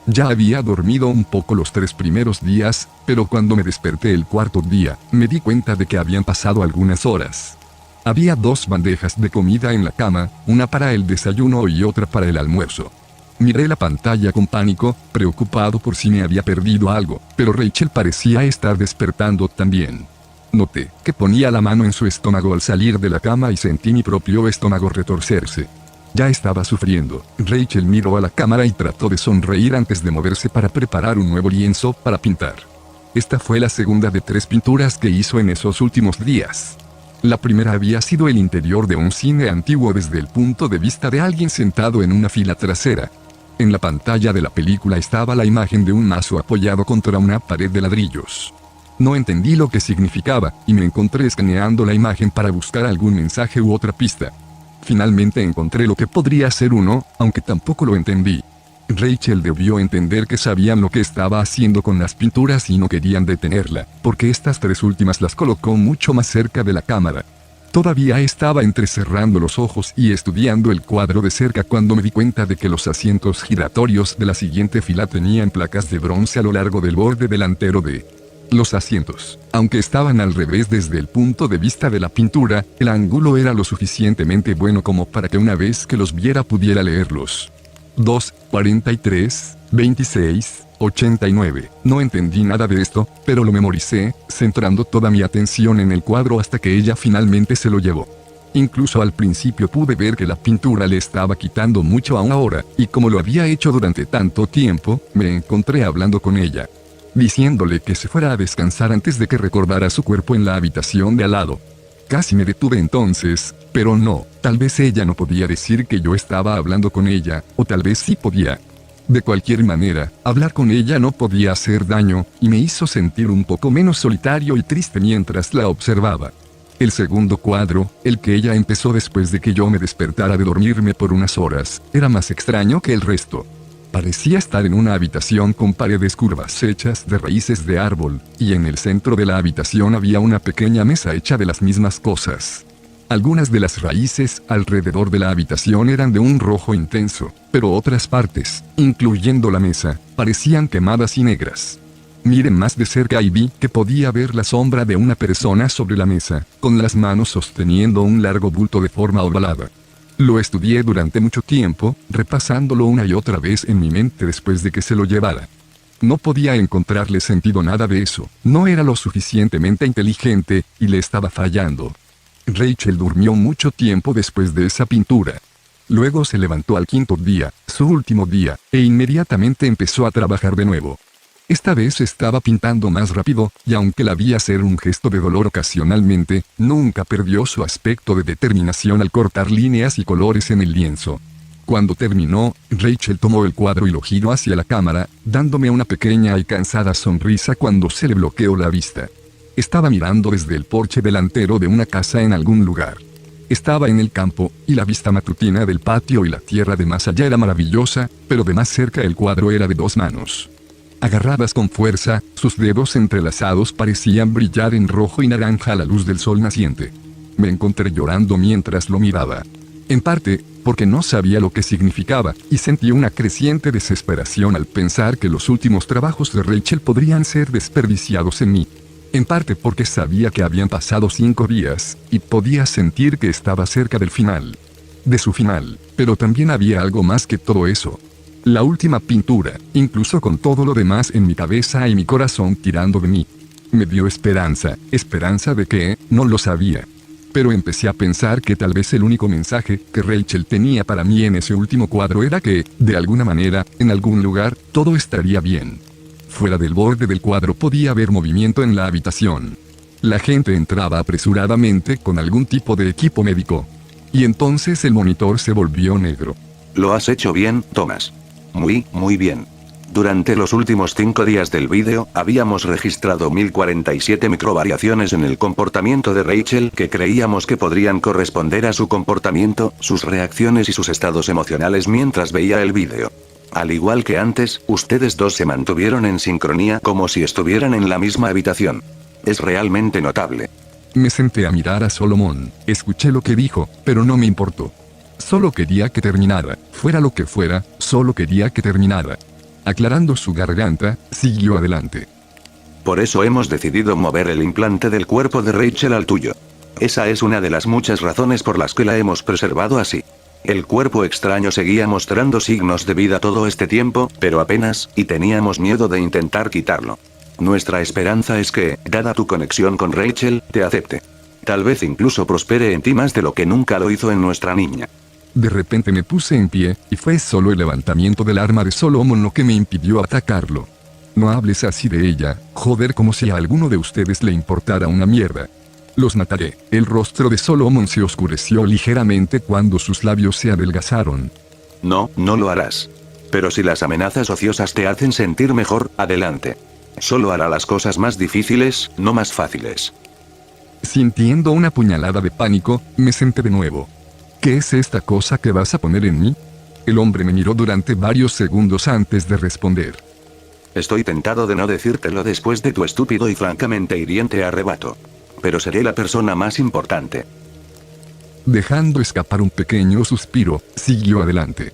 [SPEAKER 1] Ya había dormido un poco los 3 primeros días, pero cuando me desperté el 4.º día, me di cuenta de que habían pasado algunas horas. Había 2 bandejas de comida en la cama, una para el desayuno y otra para el almuerzo. Miré la pantalla con pánico, preocupado por si me había perdido algo, pero Rachel parecía estar despertando también. Noté que ponía la mano en su estómago al salir de la cama y sentí mi propio estómago retorcerse. Ya estaba sufriendo. Rachel miró a la cámara y trató de sonreír antes de moverse para preparar un nuevo lienzo para pintar. Esta fue la segunda de 3 pinturas que hizo en esos últimos días. La primera había sido el interior de un cine antiguo desde el punto de vista de alguien sentado en una fila trasera. En la pantalla de la película estaba la imagen de un mazo apoyado contra una pared de ladrillos. No entendí lo que significaba, y me encontré escaneando la imagen para buscar algún mensaje u otra pista. Finalmente encontré lo que podría ser uno, aunque tampoco lo entendí. Rachel debió entender que sabían lo que estaba haciendo con las pinturas y no querían detenerla, porque estas 3 últimas las colocó mucho más cerca de la cámara. Todavía estaba entrecerrando los ojos y estudiando el cuadro de cerca cuando me di cuenta de que los asientos giratorios de la siguiente fila tenían placas de bronce a lo largo del borde delantero de los asientos. Aunque estaban al revés desde el punto de vista de la pintura, el ángulo era lo suficientemente bueno como para que una vez que los viera pudiera leerlos. 2, 43, 26, 89. No entendí nada de esto, pero lo memoricé, centrando toda mi atención en el cuadro hasta que ella finalmente se lo llevó. Incluso al principio pude ver que la pintura le estaba quitando mucho a ahora, y como lo había hecho durante tanto tiempo, me encontré hablando con ella, diciéndole que se fuera a descansar antes de que recordara su cuerpo en la habitación de al lado. Casi me detuve entonces, pero no, tal vez ella no podía decir que yo estaba hablando con ella, o tal vez sí podía. De cualquier manera, hablar con ella no podía hacer daño, y me hizo sentir un poco menos solitario y triste mientras la observaba. El segundo cuadro, el que ella empezó después de que yo me despertara de dormirme por unas horas, era más extraño que el resto. Parecía estar en una habitación con paredes curvas hechas de raíces de árbol, y en el centro de la habitación había una pequeña mesa hecha de las mismas cosas. Algunas de las raíces alrededor de la habitación eran de un rojo intenso, pero otras partes, incluyendo la mesa, parecían quemadas y negras. Miré más de cerca y vi que podía ver la sombra de una persona sobre la mesa, con las manos sosteniendo un largo bulto de forma ovalada. Lo estudié durante mucho tiempo, repasándolo una y otra vez en mi mente después de que se lo llevara. No podía encontrarle sentido nada de eso, no era lo suficientemente inteligente, y le estaba fallando. Rachel durmió mucho tiempo después de esa pintura. Luego se levantó al quinto día, su último día, e inmediatamente empezó a trabajar de nuevo. Esta vez estaba pintando más rápido, y aunque la vi hacer un gesto de dolor ocasionalmente, nunca perdió su aspecto de determinación al cortar líneas y colores en el lienzo. Cuando terminó, Rachel tomó el cuadro y lo giró hacia la cámara, dándome una pequeña y cansada sonrisa cuando se le bloqueó la vista. Estaba mirando desde el porche delantero de una casa en algún lugar. Estaba en el campo, y la vista matutina del patio y la tierra de más allá era maravillosa, pero de más cerca el cuadro era de 2 manos. Agarradas con fuerza, sus dedos entrelazados parecían brillar en rojo y naranja a la luz del sol naciente. Me encontré llorando mientras lo miraba. En parte, porque no sabía lo que significaba, y sentí una creciente desesperación al pensar que los últimos trabajos de Rachel podrían ser desperdiciados en mí. En parte porque sabía que habían pasado 5 días, y podía sentir que estaba cerca del final. De su final, pero también había algo más que todo eso. La última pintura, incluso con todo lo demás en mi cabeza y mi corazón tirando de mí. Me dio esperanza de que, no lo sabía. Pero empecé a pensar que tal vez el único mensaje que Rachel tenía para mí en ese último cuadro era que, de alguna manera, en algún lugar, todo estaría bien. Fuera del borde del cuadro podía haber movimiento en la habitación. La gente entraba apresuradamente con algún tipo de equipo médico. Y entonces el monitor se volvió negro.
[SPEAKER 4] Lo has hecho bien, Thomas. Muy bien. Durante los últimos 5 días del vídeo, habíamos registrado 1047 microvariaciones en el comportamiento de Rachel que creíamos que podrían corresponder a su comportamiento, sus reacciones y sus estados emocionales mientras veía el vídeo. Al igual que antes, ustedes dos se mantuvieron en sincronía como si estuvieran en la misma habitación. Es realmente notable.
[SPEAKER 1] Me senté a mirar a Solomon, escuché lo que dijo, pero no me importó. Solo quería que terminara, fuera lo que fuera, solo quería que terminara. Aclarando su garganta, siguió adelante.
[SPEAKER 4] Por eso hemos decidido mover el implante del cuerpo de Rachel al tuyo. Esa es una de las muchas razones por las que la hemos preservado así. El cuerpo extraño seguía mostrando signos de vida todo este tiempo, pero apenas, y teníamos miedo de intentar quitarlo. Nuestra esperanza es que, dada tu conexión con Rachel, te acepte. Tal vez incluso prospere en ti más de lo que nunca lo hizo en nuestra niña.
[SPEAKER 1] De repente me puse en pie, y fue solo el levantamiento del arma de Solomon lo que me impidió atacarlo. No hables así de ella, joder, como si a alguno de ustedes le importara una mierda. Los mataré. El rostro de Solomon se oscureció ligeramente cuando sus labios se adelgazaron.
[SPEAKER 4] No lo harás. Pero si las amenazas ociosas te hacen sentir mejor, adelante. Solo hará las cosas más difíciles, no más fáciles.
[SPEAKER 1] Sintiendo una puñalada de pánico, me senté de nuevo. ¿Qué es esta cosa que vas a poner en mí? El hombre me miró durante varios segundos antes de responder.
[SPEAKER 4] Estoy tentado de no decírtelo después de tu estúpido y francamente hiriente arrebato. Pero seré la persona más importante.
[SPEAKER 1] Dejando escapar un pequeño suspiro, siguió adelante.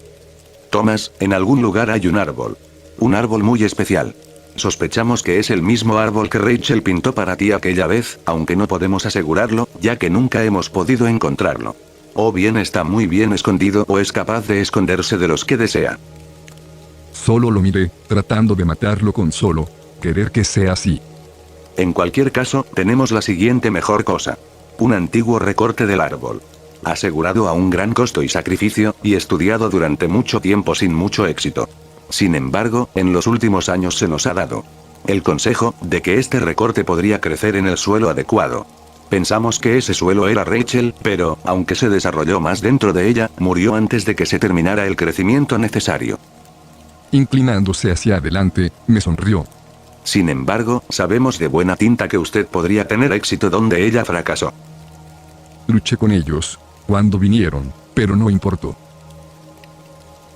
[SPEAKER 4] Thomas, en algún lugar hay un árbol. Un árbol muy especial. Sospechamos que es el mismo árbol que Rachel pintó para ti aquella vez, aunque no podemos asegurarlo, ya que nunca hemos podido encontrarlo. O bien está muy bien escondido o es capaz de esconderse de los que desea.
[SPEAKER 1] Solo lo miré, tratando de matarlo con solo querer que sea así.
[SPEAKER 4] En cualquier caso, tenemos la siguiente mejor cosa. Un antiguo recorte del árbol. Asegurado a un gran costo y sacrificio, y estudiado durante mucho tiempo sin mucho éxito. Sin embargo, en los últimos años se nos ha dado el consejo de que este recorte podría crecer en el suelo adecuado. Pensamos que ese suelo era Rachel, pero, aunque se desarrolló más dentro de ella, murió antes de que se terminara el crecimiento necesario.
[SPEAKER 1] Inclinándose hacia adelante, me sonrió.
[SPEAKER 4] Sin embargo, sabemos de buena tinta que usted podría tener éxito donde ella fracasó.
[SPEAKER 1] luché con ellos cuando vinieron, pero no importó.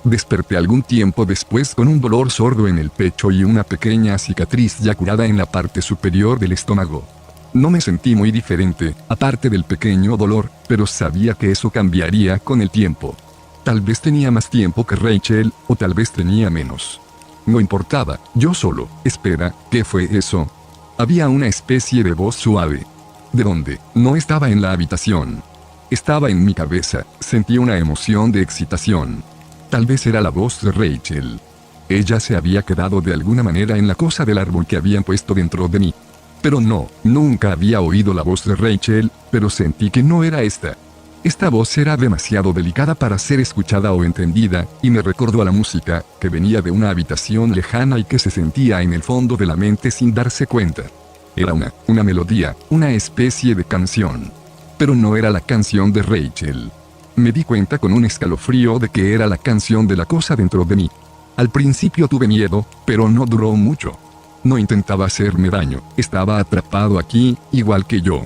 [SPEAKER 1] Desperté algún tiempo después con un dolor sordo en el pecho y una pequeña cicatriz ya curada en la parte superior del estómago. No me sentí muy diferente, aparte del pequeño dolor, pero sabía que eso cambiaría con el tiempo. Tal vez tenía más tiempo que Rachel, o tal vez tenía menos. No importaba, yo solo. Espera, ¿qué fue eso? Había una especie de voz suave. ¿De dónde? No estaba en la habitación. Estaba en mi cabeza, sentí una emoción de excitación. Tal vez era la voz de Rachel. Ella se había quedado de alguna manera en la cosa del árbol que habían puesto dentro de mí. Pero no, nunca había oído la voz de Rachel, pero sentí que no era esta. Esta voz era demasiado delicada para ser escuchada o entendida, y me recordó a la música, que venía de una habitación lejana y que se sentía en el fondo de la mente sin darse cuenta. Era una melodía, una especie de canción. Pero no era la canción de Rachel. Me di cuenta con un escalofrío de que era la canción de la cosa dentro de mí. Al principio tuve miedo, pero no duró mucho. No intentaba hacerme daño, estaba atrapado aquí, igual que yo.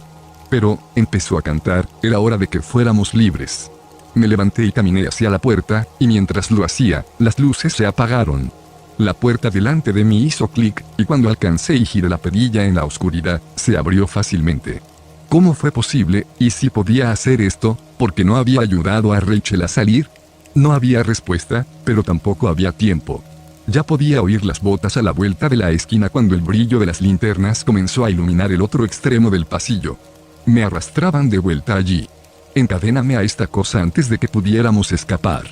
[SPEAKER 1] Pero, empezó a cantar, era hora de que fuéramos libres. Me levanté y caminé hacia la puerta, y mientras lo hacía, las luces se apagaron. La puerta delante de mí hizo clic, y cuando alcancé y giré la perilla en la oscuridad, se abrió fácilmente. ¿Cómo fue posible, y si podía hacer esto, porque no había ayudado a Rachel a salir? No había respuesta, pero tampoco había tiempo. Ya podía oír las botas a la vuelta de la esquina cuando el brillo de las linternas comenzó a iluminar el otro extremo del pasillo. Me arrastraban de vuelta allí. Encadéname a esta cosa antes de que pudiéramos escapar.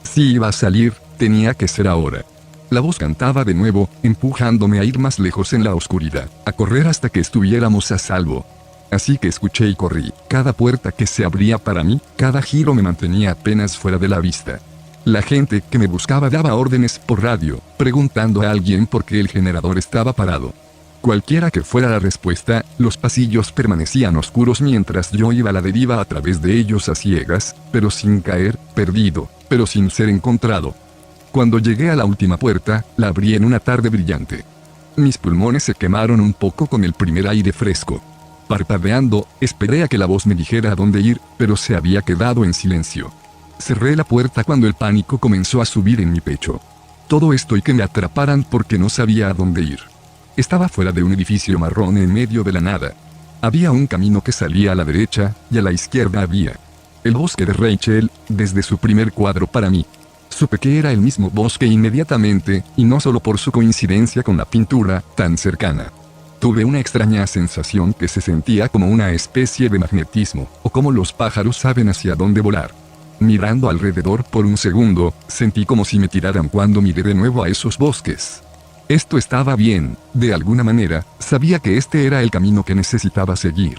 [SPEAKER 1] Si iba a salir, tenía que ser ahora. La voz cantaba de nuevo, empujándome a ir más lejos en la oscuridad, a correr hasta que estuviéramos a salvo. Así que escuché y corrí. Cada puerta que se abría para mí, cada giro me mantenía apenas fuera de la vista. La gente que me buscaba daba órdenes por radio, preguntando a alguien por qué el generador estaba parado. Cualquiera que fuera la respuesta, los pasillos permanecían oscuros mientras yo iba a la deriva a través de ellos a ciegas, pero sin caer, perdido, pero sin ser encontrado. Cuando llegué a la última puerta, la abrí en una tarde brillante. Mis pulmones se quemaron un poco con el primer aire fresco. Parpadeando, esperé a que la voz me dijera a dónde ir, pero se había quedado en silencio. Cerré la puerta cuando el pánico comenzó a subir en mi pecho. Todo esto y que me atraparan porque no sabía a dónde ir. Estaba fuera de un edificio marrón en medio de la nada. Había un camino que salía a la derecha, y a la izquierda había el bosque de Rachel, desde su primer cuadro para mí. Supe que era el mismo bosque inmediatamente, y no solo por su coincidencia con la pintura, tan cercana. Tuve una extraña sensación que se sentía como una especie de magnetismo, o como los pájaros saben hacia dónde volar. Mirando alrededor por un segundo, sentí como si me tiraran cuando miré de nuevo a esos bosques. Esto estaba bien, de alguna manera, sabía que este era el camino que necesitaba seguir.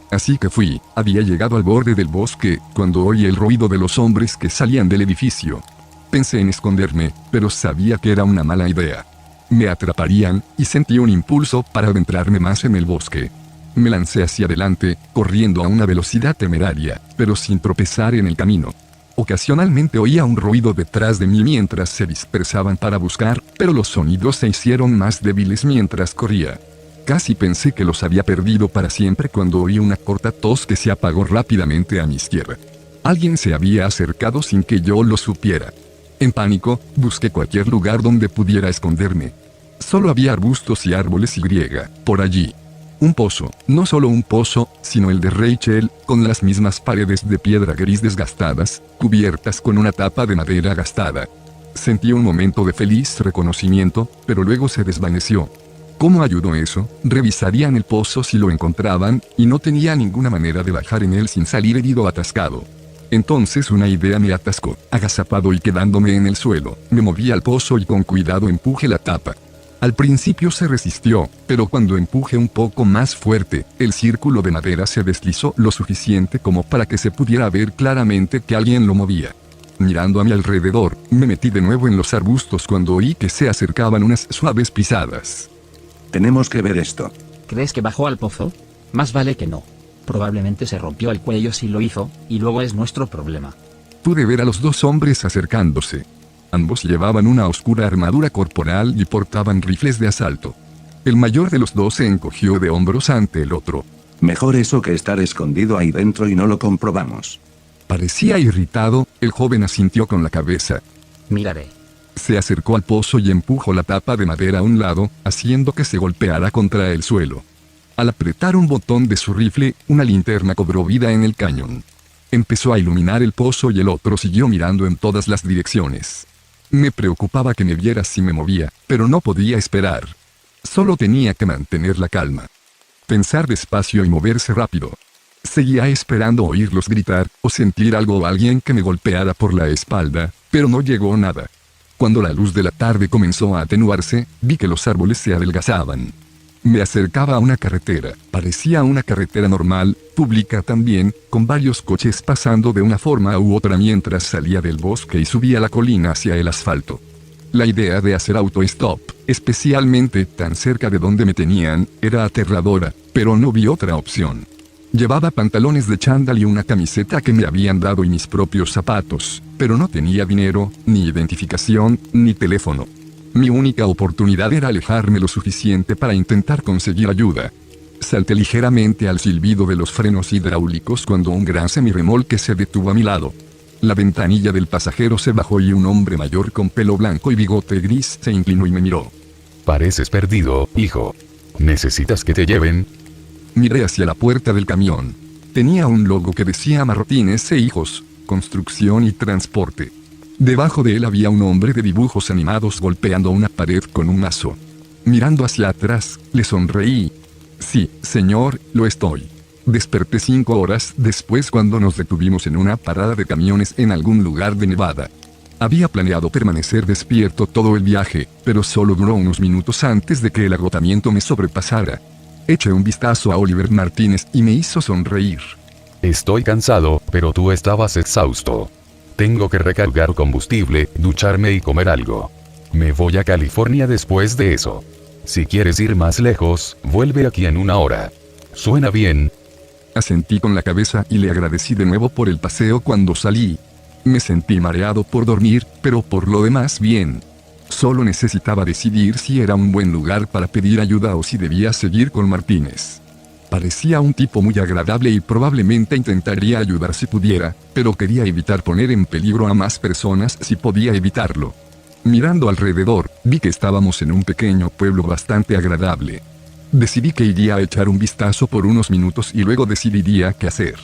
[SPEAKER 1] Así que fui, había llegado al borde del bosque, cuando oí el ruido de los hombres que salían del edificio. Pensé en esconderme, pero sabía que era una mala idea. Me atraparían, y sentí un impulso para adentrarme más en el bosque. Me lancé hacia adelante, corriendo a una velocidad temeraria, pero sin tropezar en el camino. Ocasionalmente oía un ruido detrás de mí mientras se dispersaban para buscar, pero los sonidos se hicieron más débiles mientras corría. Casi pensé que los había perdido para siempre cuando oí una corta tos que se apagó rápidamente a mi izquierda. Alguien se había acercado sin que yo lo supiera. En pánico, busqué cualquier lugar donde pudiera esconderme. Solo había arbustos y árboles y por allí. Un pozo, no solo un pozo, sino el de Rachel, con las mismas paredes de piedra gris desgastadas, cubiertas con una tapa de madera gastada. Sentí un momento de feliz reconocimiento, pero luego se desvaneció. ¿Cómo ayudó eso? Revisarían el pozo si lo encontraban, y no tenía ninguna manera de bajar en él sin salir herido o atascado. Entonces una idea me atascó. Agazapado y quedándome en el suelo, me moví al pozo y con cuidado empujé la tapa. Al principio se resistió, pero cuando empujé un poco más fuerte, el círculo de madera se deslizó lo suficiente como para que se pudiera ver claramente que alguien lo movía. Mirando a mi alrededor, me metí de nuevo en los arbustos cuando oí que se acercaban unas suaves pisadas.
[SPEAKER 4] Tenemos que ver esto.
[SPEAKER 5] ¿Crees que bajó al pozo? Más vale que no. Probablemente se rompió el cuello si lo hizo, y luego es nuestro problema.
[SPEAKER 1] Pude ver a los dos hombres acercándose. Ambos llevaban una oscura armadura corporal y portaban rifles de asalto. El mayor de los dos se encogió de hombros ante el otro.
[SPEAKER 4] Mejor eso que estar escondido ahí dentro y no lo comprobamos.
[SPEAKER 1] Parecía irritado, el joven asintió con la cabeza.
[SPEAKER 5] Miraré.
[SPEAKER 1] Se acercó al pozo y empujó la tapa de madera a un lado, haciendo que se golpeara contra el suelo. Al apretar un botón de su rifle, una linterna cobró vida en el cañón. Empezó a iluminar el pozo y el otro siguió mirando en todas las direcciones. Me preocupaba que me viera si me movía, pero no podía esperar. Solo tenía que mantener la calma. Pensar despacio y moverse rápido. Seguía esperando oírlos gritar, o sentir algo o alguien que me golpeara por la espalda, pero no llegó nada. Cuando la luz de la tarde comenzó a atenuarse, vi que los árboles se adelgazaban. Me acercaba a una carretera, parecía una carretera normal, pública también, con varios coches pasando de una forma u otra mientras salía del bosque y subía la colina hacia el asfalto. La idea de hacer auto-stop, especialmente tan cerca de donde me tenían, era aterradora, pero no vi otra opción. Llevaba pantalones de chándal y una camiseta que me habían dado y mis propios zapatos, pero no tenía dinero, ni identificación, ni teléfono. Mi única oportunidad era alejarme lo suficiente para intentar conseguir ayuda. Salté ligeramente al silbido de los frenos hidráulicos cuando un gran semirremolque se detuvo a mi lado. La ventanilla del pasajero se bajó y un hombre mayor con pelo blanco y bigote gris se inclinó y me miró.
[SPEAKER 2] Pareces perdido, hijo. ¿Necesitas que te lleven?
[SPEAKER 1] Miré hacia la puerta del camión. Tenía un logo que decía Martínez e Hijos, Construcción y Transporte. Debajo de él había un hombre de dibujos animados golpeando una pared con un mazo. Mirando hacia atrás, le sonreí. Sí, señor, lo estoy. Desperté 5 horas después cuando nos detuvimos en una parada de camiones en algún lugar de Nevada. Había planeado permanecer despierto todo el viaje, pero solo duró unos minutos antes de que el agotamiento me sobrepasara. Eché un vistazo a Oliver Martínez y me hizo sonreír.
[SPEAKER 2] Estoy cansado, pero tú estabas exhausto. Tengo que recargar combustible, ducharme y comer algo. Me voy a California después de eso. Si quieres ir más lejos, vuelve aquí en 1 hora. ¿Suena bien?
[SPEAKER 1] Asentí con la cabeza y le agradecí de nuevo por el paseo cuando salí. Me sentí mareado por dormir, pero por lo demás bien. Solo necesitaba decidir si era un buen lugar para pedir ayuda o si debía seguir con Martínez. Parecía un tipo muy agradable y probablemente intentaría ayudar si pudiera, pero quería evitar poner en peligro a más personas si podía evitarlo. Mirando alrededor, vi que estábamos en un pequeño pueblo bastante agradable. Decidí que iría a echar un vistazo por unos minutos y luego decidiría qué hacer.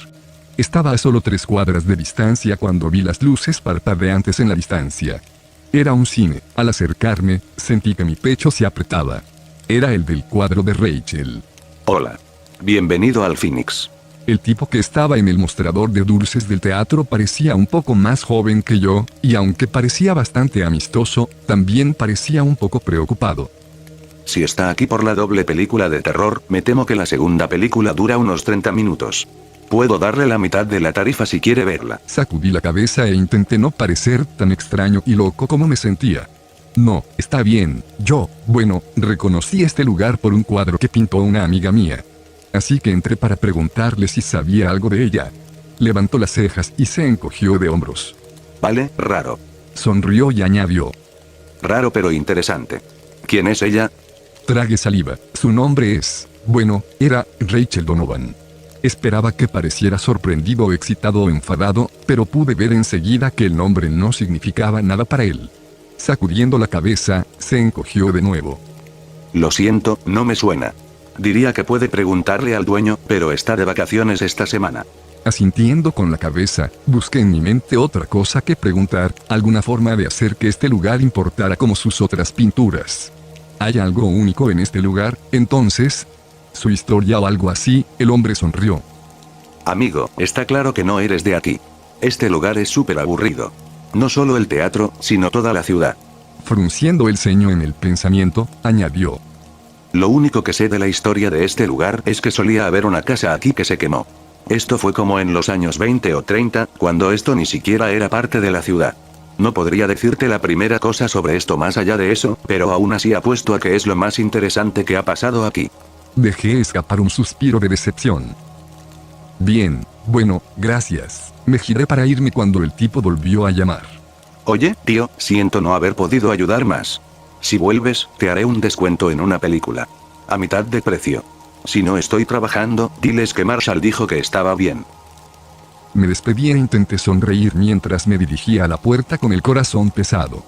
[SPEAKER 1] Estaba a solo 3 cuadras de distancia cuando vi las luces parpadeantes en la distancia. Era un cine. Al acercarme, sentí que mi pecho se apretaba. Era el del cuadro de Rachel.
[SPEAKER 4] Hola. Bienvenido al Phoenix.
[SPEAKER 1] El tipo que estaba en el mostrador de dulces del teatro parecía un poco más joven que yo, y aunque parecía bastante amistoso, también parecía un poco preocupado.
[SPEAKER 4] Si está aquí por la doble película de terror, me temo que la segunda película dura unos 30 minutos. Puedo darle la mitad de la tarifa si quiere verla.
[SPEAKER 1] Sacudí la cabeza e intenté no parecer tan extraño y loco como me sentía. No, está bien, reconocí este lugar por un cuadro que pintó una amiga mía. Así que entré para preguntarle si sabía algo de ella. Levantó las cejas y se encogió de hombros.
[SPEAKER 4] Vale, raro.
[SPEAKER 1] Sonrió y añadió.
[SPEAKER 4] Raro pero interesante. ¿Quién es ella?
[SPEAKER 1] Tragué saliva. Su nombre era Rachel Donovan. Esperaba que pareciera sorprendido, excitado o enfadado, pero pude ver enseguida que el nombre no significaba nada para él. Sacudiendo la cabeza, se encogió de nuevo.
[SPEAKER 4] Lo siento, no me suena. Diría que puede preguntarle al dueño, pero está de vacaciones esta semana.
[SPEAKER 1] Asintiendo con la cabeza, busqué en mi mente otra cosa que preguntar, alguna forma de hacer que este lugar importara como sus otras pinturas. ¿Hay algo único en este lugar, entonces? ¿Su historia o algo así? El hombre sonrió.
[SPEAKER 4] Amigo, está claro que no eres de aquí. Este lugar es súper aburrido. No solo el teatro, sino toda la ciudad.
[SPEAKER 1] Frunciendo el ceño en el pensamiento, añadió.
[SPEAKER 4] Lo único que sé de la historia de este lugar es que solía haber una casa aquí que se quemó. Esto fue como en los años 20 o 30, cuando esto ni siquiera era parte de la ciudad. No podría decirte la primera cosa sobre esto más allá de eso, pero aún así apuesto a que es lo más interesante que ha pasado aquí.
[SPEAKER 1] Dejé escapar un suspiro de decepción. Bien, gracias. Me giré para irme cuando el tipo volvió a llamar.
[SPEAKER 4] Oye, tío, siento no haber podido ayudar más. Si vuelves, te haré un descuento en una película. A mitad de precio. Si no estoy trabajando, diles que Marshall dijo que estaba bien.
[SPEAKER 1] Me despedí e intenté sonreír mientras me dirigía a la puerta con el corazón pesado.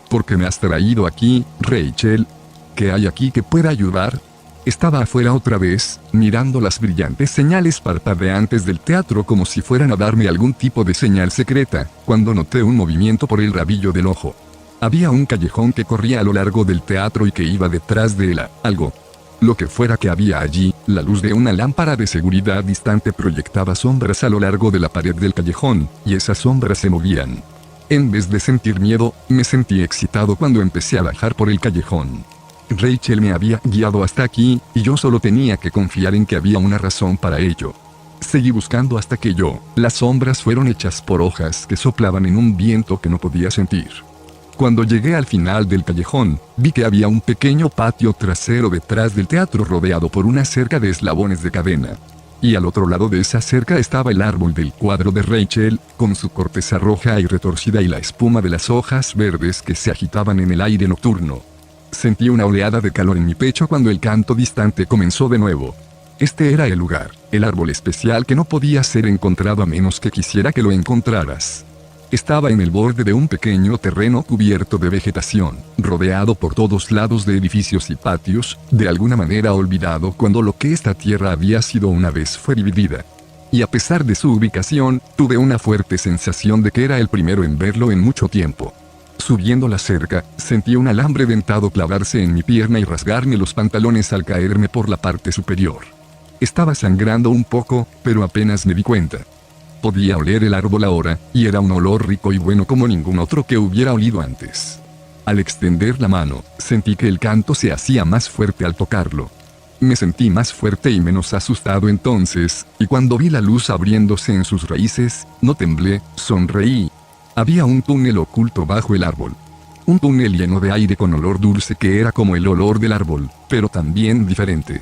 [SPEAKER 1] ¿Por qué me has traído aquí, Rachel? ¿Qué hay aquí que pueda ayudar? Estaba afuera otra vez, mirando las brillantes señales parpadeantes del teatro como si fueran a darme algún tipo de señal secreta, cuando noté un movimiento por el rabillo del ojo. Había un callejón que corría a lo largo del teatro y que iba detrás de él algo. Lo que fuera que había allí, la luz de una lámpara de seguridad distante proyectaba sombras a lo largo de la pared del callejón, y esas sombras se movían. En vez de sentir miedo, me sentí excitado cuando empecé a bajar por el callejón. Rachel me había guiado hasta aquí, y yo solo tenía que confiar en que había una razón para ello. Seguí buscando hasta que las sombras fueron hechas por hojas que soplaban en un viento que no podía sentir. Cuando llegué al final del callejón, vi que había un pequeño patio trasero detrás del teatro rodeado por una cerca de eslabones de cadena. Y al otro lado de esa cerca estaba el árbol del cuadro de Rachel, con su corteza roja y retorcida y la espuma de las hojas verdes que se agitaban en el aire nocturno. Sentí una oleada de calor en mi pecho cuando el canto distante comenzó de nuevo. Este era el lugar, el árbol especial que no podía ser encontrado a menos que quisiera que lo encontraras. Estaba en el borde de un pequeño terreno cubierto de vegetación, rodeado por todos lados de edificios y patios, de alguna manera olvidado cuando lo que esta tierra había sido una vez fue dividida. Y a pesar de su ubicación, tuve una fuerte sensación de que era el primero en verlo en mucho tiempo. Subiendo la cerca, sentí un alambre dentado clavarse en mi pierna y rasgarme los pantalones al caerme por la parte superior. Estaba sangrando un poco, pero apenas me di cuenta. Podía oler el árbol ahora, y era un olor rico y bueno como ningún otro que hubiera olido antes. Al extender la mano, sentí que el canto se hacía más fuerte al tocarlo. Me sentí más fuerte y menos asustado entonces, y cuando vi la luz abriéndose en sus raíces, no temblé, sonreí. Había un túnel oculto bajo el árbol. Un túnel lleno de aire con olor dulce que era como el olor del árbol, pero también diferente.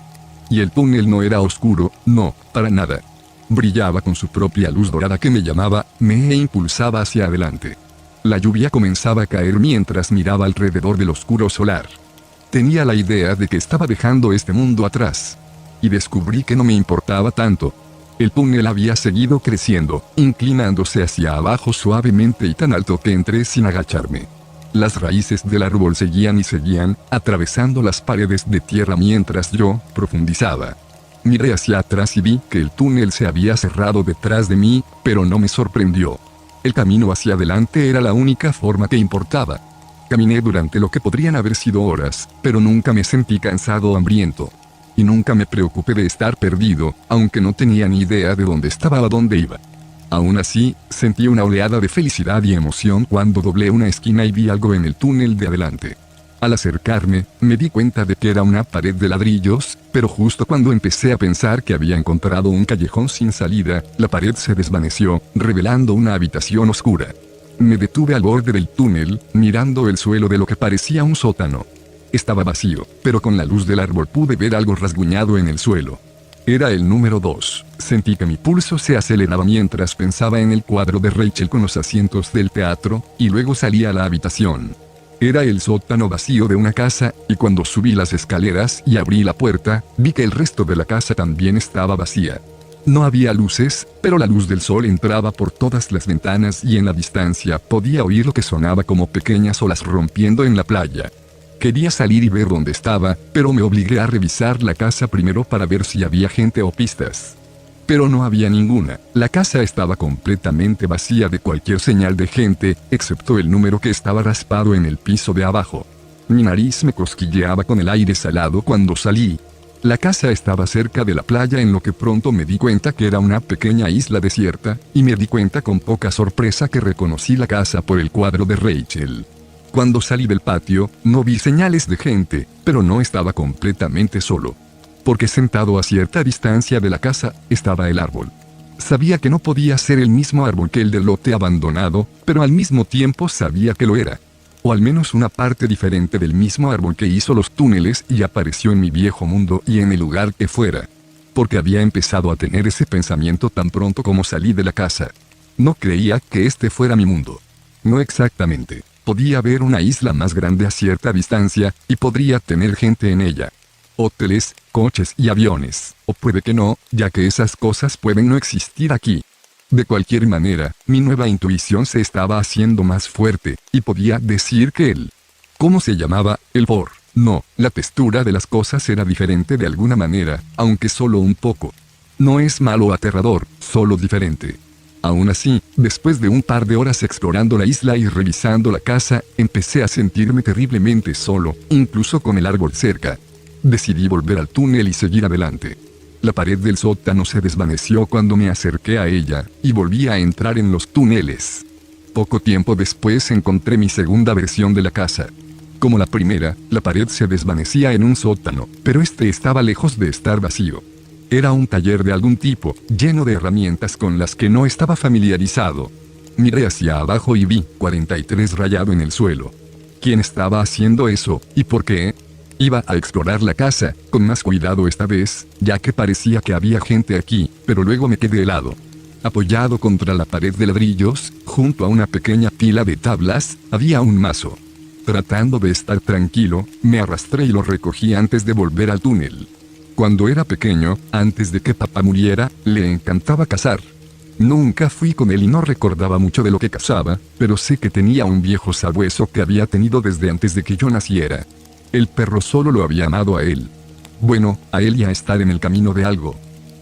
[SPEAKER 1] Y el túnel no era oscuro, no, para nada. Brillaba con su propia luz dorada que me llamaba, me impulsaba hacia adelante. La lluvia comenzaba a caer mientras miraba alrededor del oscuro solar. Tenía la idea de que estaba dejando este mundo atrás. Y descubrí que no me importaba tanto. El túnel había seguido creciendo, inclinándose hacia abajo suavemente y tan alto que entré sin agacharme. Las raíces del árbol seguían y seguían, atravesando las paredes de tierra mientras yo profundizaba. Miré hacia atrás y vi que el túnel se había cerrado detrás de mí, pero no me sorprendió. El camino hacia adelante era la única forma que importaba. Caminé durante lo que podrían haber sido horas, pero nunca me sentí cansado o hambriento. Y nunca me preocupé de estar perdido, aunque no tenía ni idea de dónde estaba o a dónde iba. Aún así, sentí una oleada de felicidad y emoción cuando doblé una esquina y vi algo en el túnel de adelante. Al acercarme, me di cuenta de que era una pared de ladrillos, pero justo cuando empecé a pensar que había encontrado un callejón sin salida, la pared se desvaneció, revelando una habitación oscura. Me detuve al borde del túnel, mirando el suelo de lo que parecía un sótano. Estaba vacío, pero con la luz del árbol pude ver algo rasguñado en el suelo. Era el número 2. Sentí que mi pulso se aceleraba mientras pensaba en el cuadro de Rachel con los asientos del teatro, y luego salí a la habitación. Era el sótano vacío de una casa, y cuando subí las escaleras y abrí la puerta, vi que el resto de la casa también estaba vacía. No había luces, pero la luz del sol entraba por todas las ventanas y en la distancia podía oír lo que sonaba como pequeñas olas rompiendo en la playa. Quería salir y ver dónde estaba, pero me obligué a revisar la casa primero para ver si había gente o pistas. Pero no había ninguna. La casa estaba completamente vacía de cualquier señal de gente, excepto el número que estaba raspado en el piso de abajo. Mi nariz me cosquilleaba con el aire salado cuando salí. La casa estaba cerca de la playa en lo que pronto me di cuenta que era una pequeña isla desierta, y me di cuenta con poca sorpresa que reconocí la casa por el cuadro de Rachel. Cuando salí del patio, no vi señales de gente, pero no estaba completamente solo. Porque sentado a cierta distancia de la casa, estaba el árbol. Sabía que no podía ser el mismo árbol que el del lote abandonado, pero al mismo tiempo sabía que lo era. O al menos una parte diferente del mismo árbol que hizo los túneles y apareció en mi viejo mundo y en el lugar que fuera. Porque había empezado a tener ese pensamiento tan pronto como salí de la casa. No creía que este fuera mi mundo. No exactamente. Podía ver una isla más grande a cierta distancia, y podría tener gente en ella. hoteles, coches y aviones, o puede que no, ya que esas cosas pueden no existir aquí. De cualquier manera, mi nueva intuición se estaba haciendo más fuerte, y podía decir que ¿cómo se llamaba? No, la textura de las cosas era diferente de alguna manera, aunque solo un poco. No es malo o aterrador, solo diferente. Aún así, después de un par de horas explorando la isla y revisando la casa, empecé a sentirme terriblemente solo, incluso con el árbol cerca. Decidí volver al túnel y seguir adelante. La pared del sótano se desvaneció cuando me acerqué a ella, y volví a entrar en los túneles. Poco tiempo después encontré mi segunda versión de la casa. Como la primera, la pared se desvanecía en un sótano, pero este estaba lejos de estar vacío. Era un taller de algún tipo, lleno de herramientas con las que no estaba familiarizado. Miré hacia abajo y vi 43 rayado en el suelo. ¿Quién estaba haciendo eso, y por qué? Iba a explorar la casa, con más cuidado esta vez, ya que parecía que había gente aquí, pero luego me quedé helado. Apoyado contra la pared de ladrillos, junto a una pequeña pila de tablas, había un mazo. Tratando de estar tranquilo, me arrastré y lo recogí antes de volver al túnel. Cuando era pequeño, antes de que papá muriera, le encantaba cazar. Nunca fui con él y no recordaba mucho de lo que cazaba, pero sé que tenía un viejo sabueso que había tenido desde antes de que yo naciera. El perro solo lo había amado a él. Bueno, a él y a estar en el camino de algo.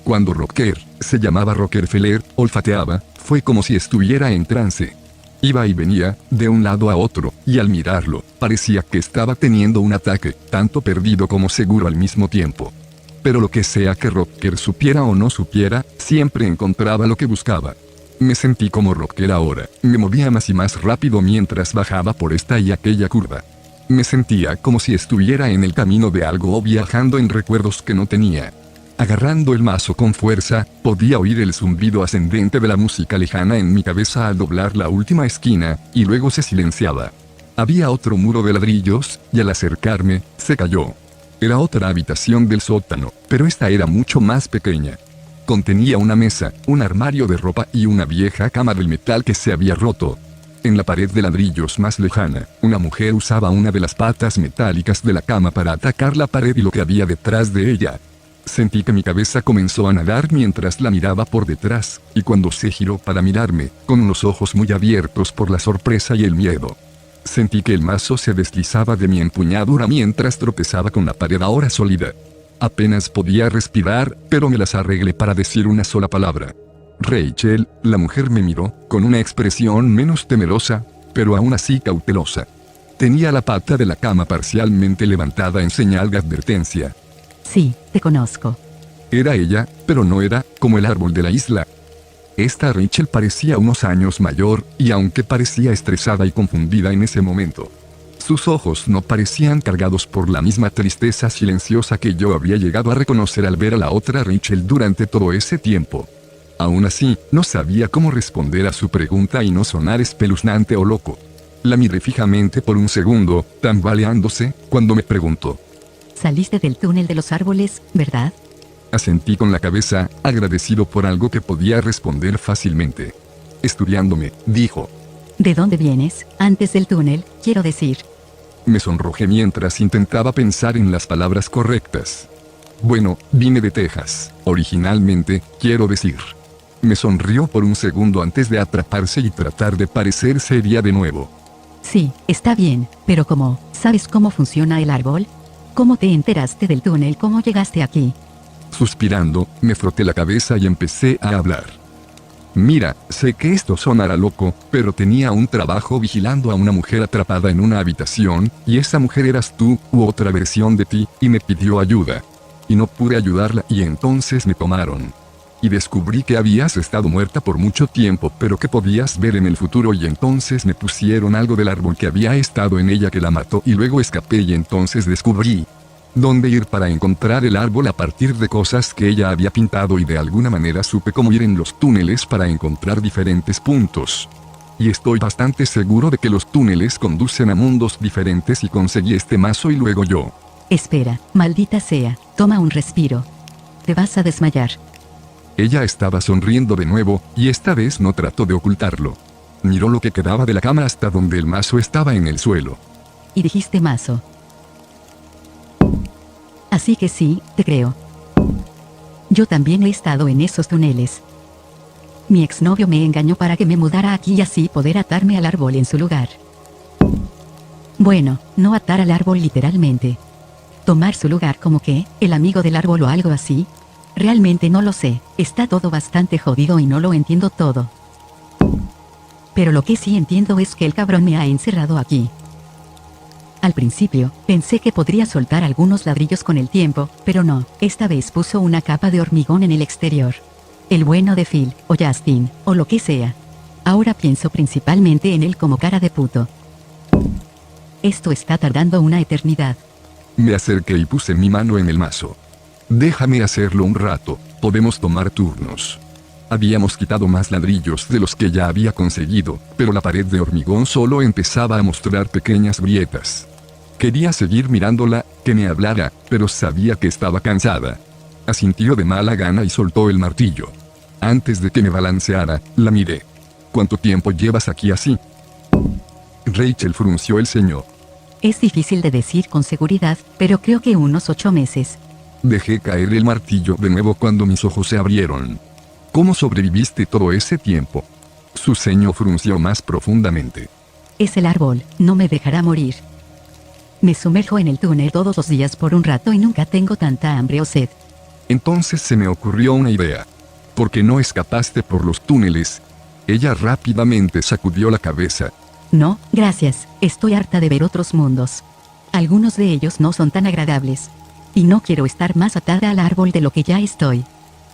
[SPEAKER 1] Cuando Rocker, se llamaba Rockefeller, olfateaba, fue como si estuviera en trance. Iba y venía, de un lado a otro, y al mirarlo, parecía que estaba teniendo un ataque, tanto perdido como seguro al mismo tiempo. Pero lo que sea que Rocker supiera o no supiera, siempre encontraba lo que buscaba. Me sentí como Rocker ahora, me movía más y más rápido mientras bajaba por esta y aquella curva. Me sentía como si estuviera en el camino de algo o viajando en recuerdos que no tenía. Agarrando el mazo con fuerza, podía oír el zumbido ascendente de la música lejana en mi cabeza al doblar la última esquina, y luego se silenciaba. Había otro muro de ladrillos, y al acercarme, se cayó. Era otra habitación del sótano, pero esta era mucho más pequeña. Contenía una mesa, un armario de ropa y una vieja cama del metal que se había roto. En la pared de ladrillos más lejana, una mujer usaba una de las patas metálicas de la cama para atacar la pared y lo que había detrás de ella. Sentí que mi cabeza comenzó a nadar mientras la miraba por detrás, y cuando se giró para mirarme, con los ojos muy abiertos por la sorpresa y el miedo. Sentí que el mazo se deslizaba de mi empuñadura mientras tropezaba con la pared ahora sólida. Apenas podía respirar, pero me las arreglé para decir una sola palabra. Rachel, la mujer me miró, con una expresión menos temerosa, pero aún así cautelosa. Tenía la pata de la cama parcialmente levantada en señal de advertencia.
[SPEAKER 3] Sí, te conozco.
[SPEAKER 1] Era ella, pero no era, como el árbol de la isla. Esta Rachel parecía unos años mayor, y aunque parecía estresada y confundida en ese momento, sus ojos no parecían cargados por la misma tristeza silenciosa que yo había llegado a reconocer al ver a la otra Rachel durante todo ese tiempo. Aún así, no sabía cómo responder a su pregunta y no sonar espeluznante o loco. La miré fijamente por un segundo, tambaleándose, cuando me preguntó.
[SPEAKER 3] Saliste del túnel de los árboles, ¿verdad?
[SPEAKER 1] Asentí con la cabeza, agradecido por algo que podía responder fácilmente. Estudiándome, dijo.
[SPEAKER 3] ¿De dónde vienes? Antes del túnel, quiero decir.
[SPEAKER 1] Me sonrojé mientras intentaba pensar en las palabras correctas. Bueno, vine de Texas, originalmente, quiero decir. Me sonrió por un segundo antes de atraparse y tratar de parecer seria de nuevo.
[SPEAKER 3] Sí, está bien, pero ¿cómo? ¿Sabes cómo funciona el árbol? ¿Cómo te enteraste del túnel? ¿Cómo llegaste aquí?
[SPEAKER 1] Suspirando, me froté la cabeza y empecé a hablar. Mira, sé que esto sonará loco, pero tenía un trabajo vigilando a una mujer atrapada en una habitación, y esa mujer eras tú, u otra versión de ti, y me pidió ayuda. Y no pude ayudarla y entonces me tomaron. Y descubrí que habías estado muerta por mucho tiempo, pero que podías ver en el futuro, y entonces me pusieron algo del árbol que había estado en ella que la mató, y luego escapé y entonces descubrí dónde ir para encontrar el árbol a partir de cosas que ella había pintado, y de alguna manera supe cómo ir en los túneles para encontrar diferentes puntos. Y estoy bastante seguro de que los túneles conducen a mundos diferentes y conseguí este mazo y luego yo.
[SPEAKER 3] Espera, maldita sea, toma un respiro. Te vas a desmayar.
[SPEAKER 1] Ella estaba sonriendo de nuevo, y esta vez no trató de ocultarlo. Miró lo que quedaba de la cama hasta donde el mazo estaba en el suelo.
[SPEAKER 3] Y dijiste mazo. Así que sí, te creo. Yo también he estado en esos túneles. Mi exnovio me engañó para que me mudara aquí y así poder atarme al árbol en su lugar. Bueno, no atar al árbol literalmente. Tomar su lugar como que, el amigo del árbol o algo así. Realmente no lo sé, está todo bastante jodido y no lo entiendo todo. Pero lo que sí entiendo es que el cabrón me ha encerrado aquí. Al principio, pensé que podría soltar algunos ladrillos con el tiempo, pero no, esta vez puso una capa de hormigón en el exterior. El bueno de Phil, o Justin, o lo que sea. Ahora pienso principalmente en él como cara de puto. Esto está tardando una eternidad.
[SPEAKER 1] Me acerqué y puse mi mano en el mazo. Déjame hacerlo un rato, podemos tomar turnos. Habíamos quitado más ladrillos de los que ya había conseguido, pero la pared de hormigón solo empezaba a mostrar pequeñas grietas. Quería seguir mirándola, que me hablara, pero sabía que estaba cansada. Asintió de mala gana y soltó el martillo. Antes de que me balanceara, la miré. ¿Cuánto tiempo llevas aquí así? Rachel frunció el ceño.
[SPEAKER 3] Es difícil de decir con seguridad, pero creo que unos 8 meses.
[SPEAKER 1] Dejé caer el martillo de nuevo cuando mis ojos se abrieron. ¿Cómo sobreviviste todo ese tiempo? Su ceño frunció más profundamente.
[SPEAKER 3] Es el árbol, no me dejará morir. Me sumerjo en el túnel todos los días por un rato y nunca tengo tanta hambre o sed.
[SPEAKER 1] Entonces se me ocurrió una idea. ¿Por qué no escapaste por los túneles? Ella rápidamente sacudió la cabeza.
[SPEAKER 3] No, gracias, estoy harta de ver otros mundos. Algunos de ellos no son tan agradables. Y no quiero estar más atada al árbol de lo que ya estoy.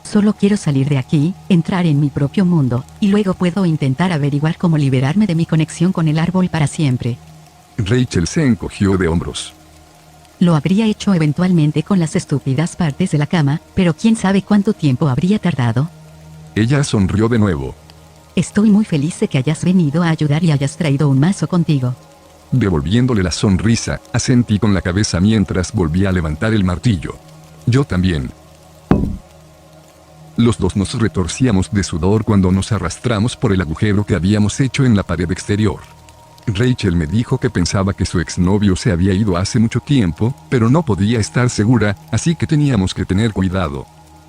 [SPEAKER 3] Solo quiero salir de aquí, entrar en mi propio mundo, y luego puedo intentar averiguar cómo liberarme de mi conexión con el árbol para siempre.
[SPEAKER 1] Rachel se encogió de hombros.
[SPEAKER 3] Lo habría hecho eventualmente con las estúpidas partes de la cama, pero quién sabe cuánto tiempo habría tardado.
[SPEAKER 1] Ella sonrió de nuevo.
[SPEAKER 3] Estoy muy feliz de que hayas venido a ayudar y hayas traído un mazo contigo.
[SPEAKER 1] Devolviéndole la sonrisa, asentí con la cabeza mientras volvía a levantar el martillo. Yo también. Los dos nos retorcíamos de sudor cuando nos arrastramos por el agujero que habíamos hecho en la pared exterior. Rachel me dijo que pensaba que su exnovio se había ido hace mucho tiempo, pero no podía estar segura, así que teníamos que tener cuidado.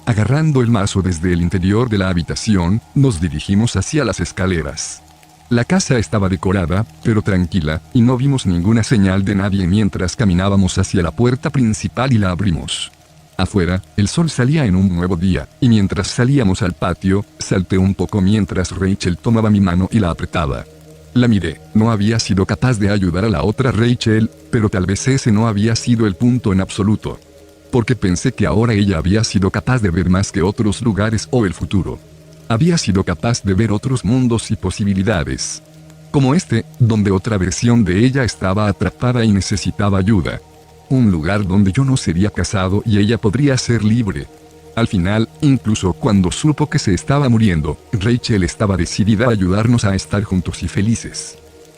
[SPEAKER 1] Agarrando el mazo desde el interior de la habitación, nos dirigimos hacia las escaleras. La casa estaba decorada, pero tranquila, y no vimos ninguna señal de nadie mientras caminábamos hacia la puerta principal y la abrimos. Afuera, el sol salía en un nuevo día, y mientras salíamos al patio, salté un poco mientras Rachel tomaba mi mano y la apretaba. La miré, no había sido capaz de ayudar a la otra Rachel, pero tal vez ese no había sido el punto en absoluto. Porque pensé que ahora ella había sido capaz de ver más que otros lugares o el futuro. Había sido capaz de ver otros mundos y posibilidades. Como este, donde otra versión de ella estaba atrapada y necesitaba ayuda. Un lugar donde yo no sería casado y ella podría ser libre. Al final, incluso cuando supo que se estaba muriendo, Rachel estaba decidida a ayudarnos a estar juntos y felices.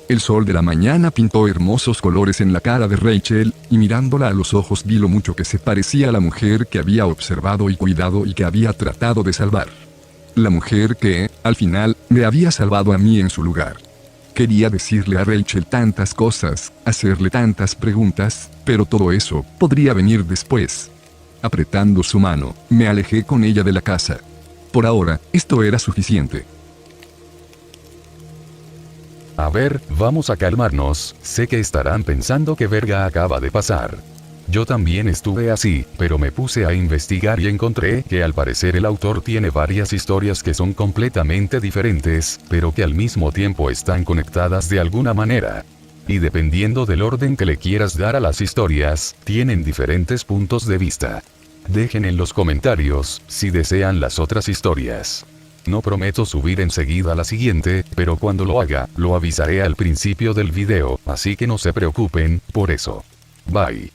[SPEAKER 1] El sol de la mañana pintó hermosos colores en la cara de Rachel, y mirándola a los ojos vi lo mucho que se parecía a la mujer que había observado y cuidado y que había tratado de salvar. La mujer que, al final, me había salvado a mí en su lugar. Quería decirle a Rachel tantas cosas, hacerle tantas preguntas, pero todo eso podría venir después. Apretando su mano, me alejé con ella de la casa. Por ahora, esto era suficiente.
[SPEAKER 2] A ver, vamos a calmarnos, sé que estarán pensando que verga acaba de pasar. Yo también estuve así, pero me puse a investigar y encontré que al parecer el autor tiene varias historias que son completamente diferentes, pero que al mismo tiempo están conectadas de alguna manera. Y dependiendo del orden que le quieras dar a las historias, tienen diferentes puntos de vista. Dejen en los comentarios si desean las otras historias. No prometo subir enseguida la siguiente, pero cuando lo haga, lo avisaré al principio del video, así que no se preocupen por eso. Bye.